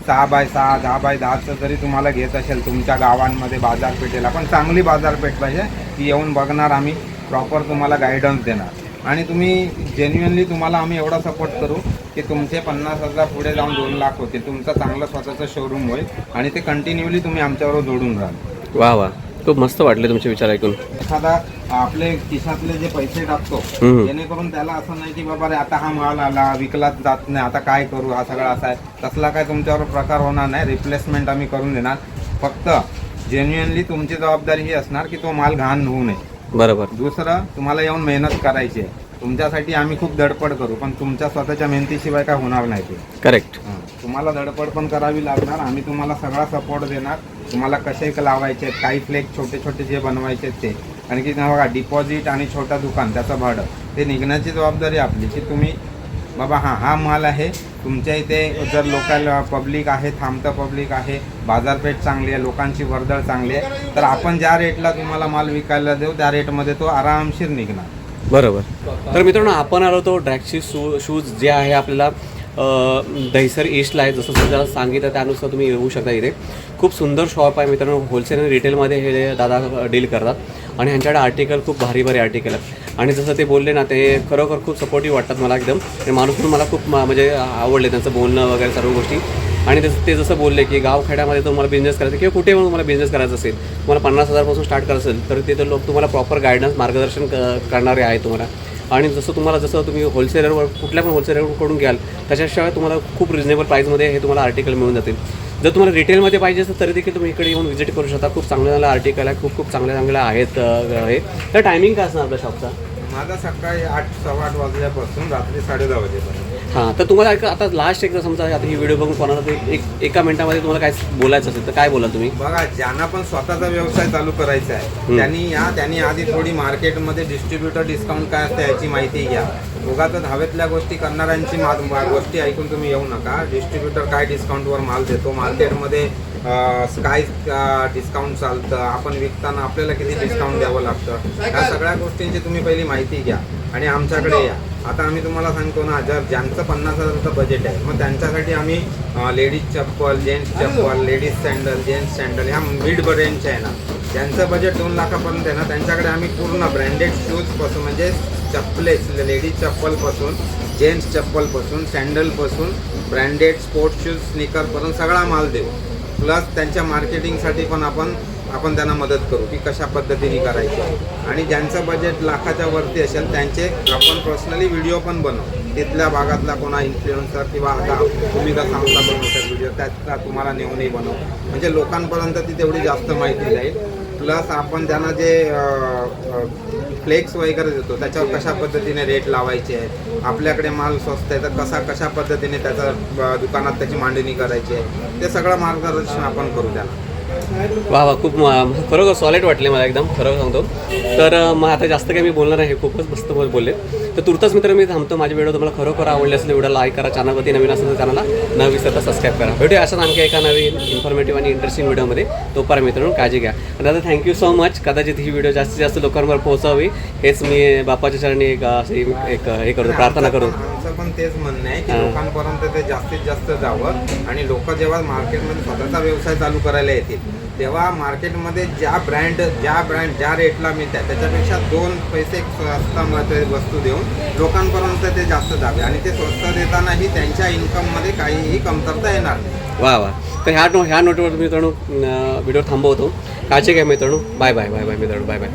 6x6 10x10चं जरी तुम्हाला घेत असेल तुमच्या गावांमध्ये बाजारपेठेला, पण चांगली बाजारपेठ पाहिजे ती येऊन बघणार, आम्ही प्रॉपर तुम्हाला गायडन्स देणार. आणि तुम्ही जेन्युअनली तुम्हाला आम्ही एवढा सपोर्ट करू की तुमचे 50,000 पुढे जाऊन 2 लाख होतील, तुमचं चांगलं स्वतःचं शोरूम होईल आणि ते कंटिन्युअली तुम्ही आमच्याबरोबर जोडून राहाल. वा वा, खूप मस्त वाटले तुमचे विचार ऐकून. एखादा आपले खिशातले जे पैसे टाकतो जेणेकरून त्याला असं नाही की बाबा रे आता हा माल आला विकलाच जात नाही, आता काय करू, हा सगळा असा आहे, तसला काय तुमच्यावर प्रकार होणार नाही. रिप्लेसमेंट आम्ही करून देणार. फक्त जेन्युअनली तुमची जबाबदारी ही असणार की तो माल घाण होऊ नये. बरोबर. दुसरं, तुम्हाला येऊन मेहनत करायची आहे, तुमच्यासाठी आम्ही खूप धडपड करू, पण तुमच्या स्वतःच्या मेहनतीशिवाय काय होणार नाही ते. करेक्ट. तुम्हाला धडपड पण करावी लागणार. आम्ही तुम्हाला सगळा सपोर्ट देणार. तुम्हाला कसे लावायचे आहेत, काही फ्लेक छोटे छोटे जे बनवायचे आहेत ते. कारण की बघा, डिपॉझिट आणि छोटा दुकान त्याचं भाडं ते निघण्याची जबाबदारी आपली. की तुम्ही बाबा हा माल आहे तुमच्या इथे, जर लोकल पब्लिक आहे, थांबतं पब्लिक आहे, बाजारपेठ चांगली आहे, लोकांची वर्दळ चांगली आहे, तर आपण ज्या रेटला तुम्हाला माल विकायला देऊ त्या रेटमध्ये तो आरामशीर निघणार. बरोबर. तर मित्रांनो, आपण आलो तो ड्रॅक्सची शूज जे आहे आपल्याला दहिसर ईस्टला आहे, जसं तुमच्या सांगितलं त्यानुसार तुम्ही येऊ शकता. इथे खूप सुंदर शॉप आहे मित्रांनो. होलसेल आणि रिटेलमध्ये हे दादा डील करतात आणि ह्यांच्याकडे आर्टिकल खूप भारी भारी आर्टिकल आहेत. आणि जसं ते बोलले ना, ते खरोखर खूप सपोर्टिव्ह वाटतात मला एकदम. आणि माणूस पण मला खूप म्हणजे आवडले त्यांचं बोलणं वगैरे सर्व गोष्टी. आणि ते जसं बोलले की गावखेड्यामध्ये तुम्हाला बिझनेस करायचं किंवा कुठे पण तुम्हाला बिझनेस करायचा असेल, तुम्हाला 50,000पासून स्टार्ट करायचं असेल, तर तिथे लोक तुम्हाला प्रॉपर गायडन्स मार्गदर्शन करणारे आहे तुम्हाला. आणि जसं तुम्ही होलसेलरवर कुठल्या पण होलसेलरकडून घ्याल त्याच्याशिवाय तुम्हाला खूप रिजनेबल प्राईसमध्ये हे तुम्हाला आर्टिकल मिळून जातील. जर तुम्हाला रिटेलमध्ये पाहिजे असेल तरी देखील तुम्ही इकडे येऊन व्हिजिट करू शकता. खूप चांगले आर्टिकल आहे, खूप चांगले आहेत हे. तर टायमिंग काय असणार आपल्या शॉपचा? माझा सकाळी 8-8:15 वाजल्यापासून रात्री 10:30 वाजेपर्यंत. हां, तर तुम्हाला आता लास्ट एकदा समजा आता ही व्हिडिओ बघून कोणाला ते एका मिनिटामध्ये तुम्हाला काय बोलायचं असेल तर काय बोलाल तुम्ही? बघा, ज्यांना पण स्वतःचा व्यवसाय चालू करायचा आहे त्यांनी आधी थोडी मार्केटमध्ये डिस्ट्रीब्युटर डिस्काउंट काय असतं याची माहिती घ्या. उगाच हवेतल्या गोष्टी करणाऱ्यांची गोष्टी ऐकून तुम्ही येऊ नका. डिस्ट्रीब्युटर काय डिस्काउंटवर माल देतो, मार्केटमध्ये काय डिस्काउंट चालतं, आपण विकताना आपल्याला किती डिस्काउंट द्यावं लागतं, या सगळ्या गोष्टींची तुम्ही पहिली माहिती घ्या आणि आमच्याकडे या. आता आम्ही तुम्हाला सांगतो ना, जर ज्यांचं 50,000चं बजेट आहे मग त्यांच्यासाठी आम्ही लेडीज चप्पल, जेंट्स चप्पल, लेडीज सँडल, जेंट्स सँडल ह्या मिड रेंजचे आहे ना, ज्यांचं बजेट 2 लाखापर्यंत आहे ना, त्यांच्याकडे आम्ही पूर्ण ब्रँडेड शूजपासून म्हणजे चप्पलेच, लेडीज चप्पलपासून, जेंट्स चप्पलपासून, सँडलपासून, ब्रँडेड स्पोर्ट्स शूज, स्निकरपासून सगळा माल देऊ. प्लस त्यांच्या मार्केटिंगसाठी पण आपण त्यांना मदत करू की कशा पद्धतीने करायची. आणि ज्यांचं बजेट लाखाच्या वरती असेल त्यांचे आपण पर्सनली व्हिडिओ पण बनवू. तिथल्या भागातला कोणा इन्फ्लुएन्सर किंवा आता तुम्ही का सांगता बनवतात व्हिडिओ, त्याचा तुम्हाला नेऊनही बनवू, म्हणजे लोकांपर्यंत ती तेवढी जास्त माहिती जाईल. प्लस आपण त्यांना जे फ्लेक्स वगैरे देतो त्याच्यावर कशा पद्धतीने रेट लावायचे आहेत, आपल्याकडे माल स्वस्त आहे तर कशा पद्धतीने त्याचा दुकानात त्याची मांडणी करायची आहे, ते सगळं मार्गदर्शन आपण करू त्यांना. वा वा, खूप खरोखर सॉलिड वाटले मला एकदम, खरं सांगतो. तर मग आता जास्त काही मी बोलणार नाही, खूपच मस्त बोलले. तर तुर्तास मित्र मी थांबतो. माझी व्हिडिओ तुम्हाला खरोखर आवडले असेल व्हिडिओ लाईक करा, चॅनलवरती नवीन असेल तर चॅनलला न विसरता सबस्क्राईब करा. भेटूया अशाच आणखी एका नवीन इन्फॉर्मेटिव्ह आणि इंटरेस्टिंग व्हिडिओमध्ये. तोपर्यंत मित्रांनो काळजी घ्या. आणि दादा थँक्यू सो मच. कदाचित ही व्हिडिओ जास्तीत जास्त लोकांवर पोहोचावी हेच मी बापाच्या चरणी एक हे करतो, प्रार्थना करू. आमचं पण तेच म्हणणं आहे की लोकांपर्यंत ते जास्तीत जास्त जावं. आणि लोक जेव्हा मार्केटमध्ये स्वतःचा व्यवसाय चालू करायला येतील तेव्हा मार्केटमध्ये ज्या रेटला मिळतात त्याच्यापेक्षा 2 पैसे स्वस्त वस्तू देऊन लोकांपर्यंत ते जास्त जावे. आणि ते स्वस्त देतानाही त्यांच्या इन्कममध्ये काहीही कमतरता येणार नाही. वा वा. तर ह्या नोटवर मित्रांनो व्हिडिओ थांबवतो. काळजी घ्या मित्रांनो. बाय बाय मित्रांनो. Bye bye.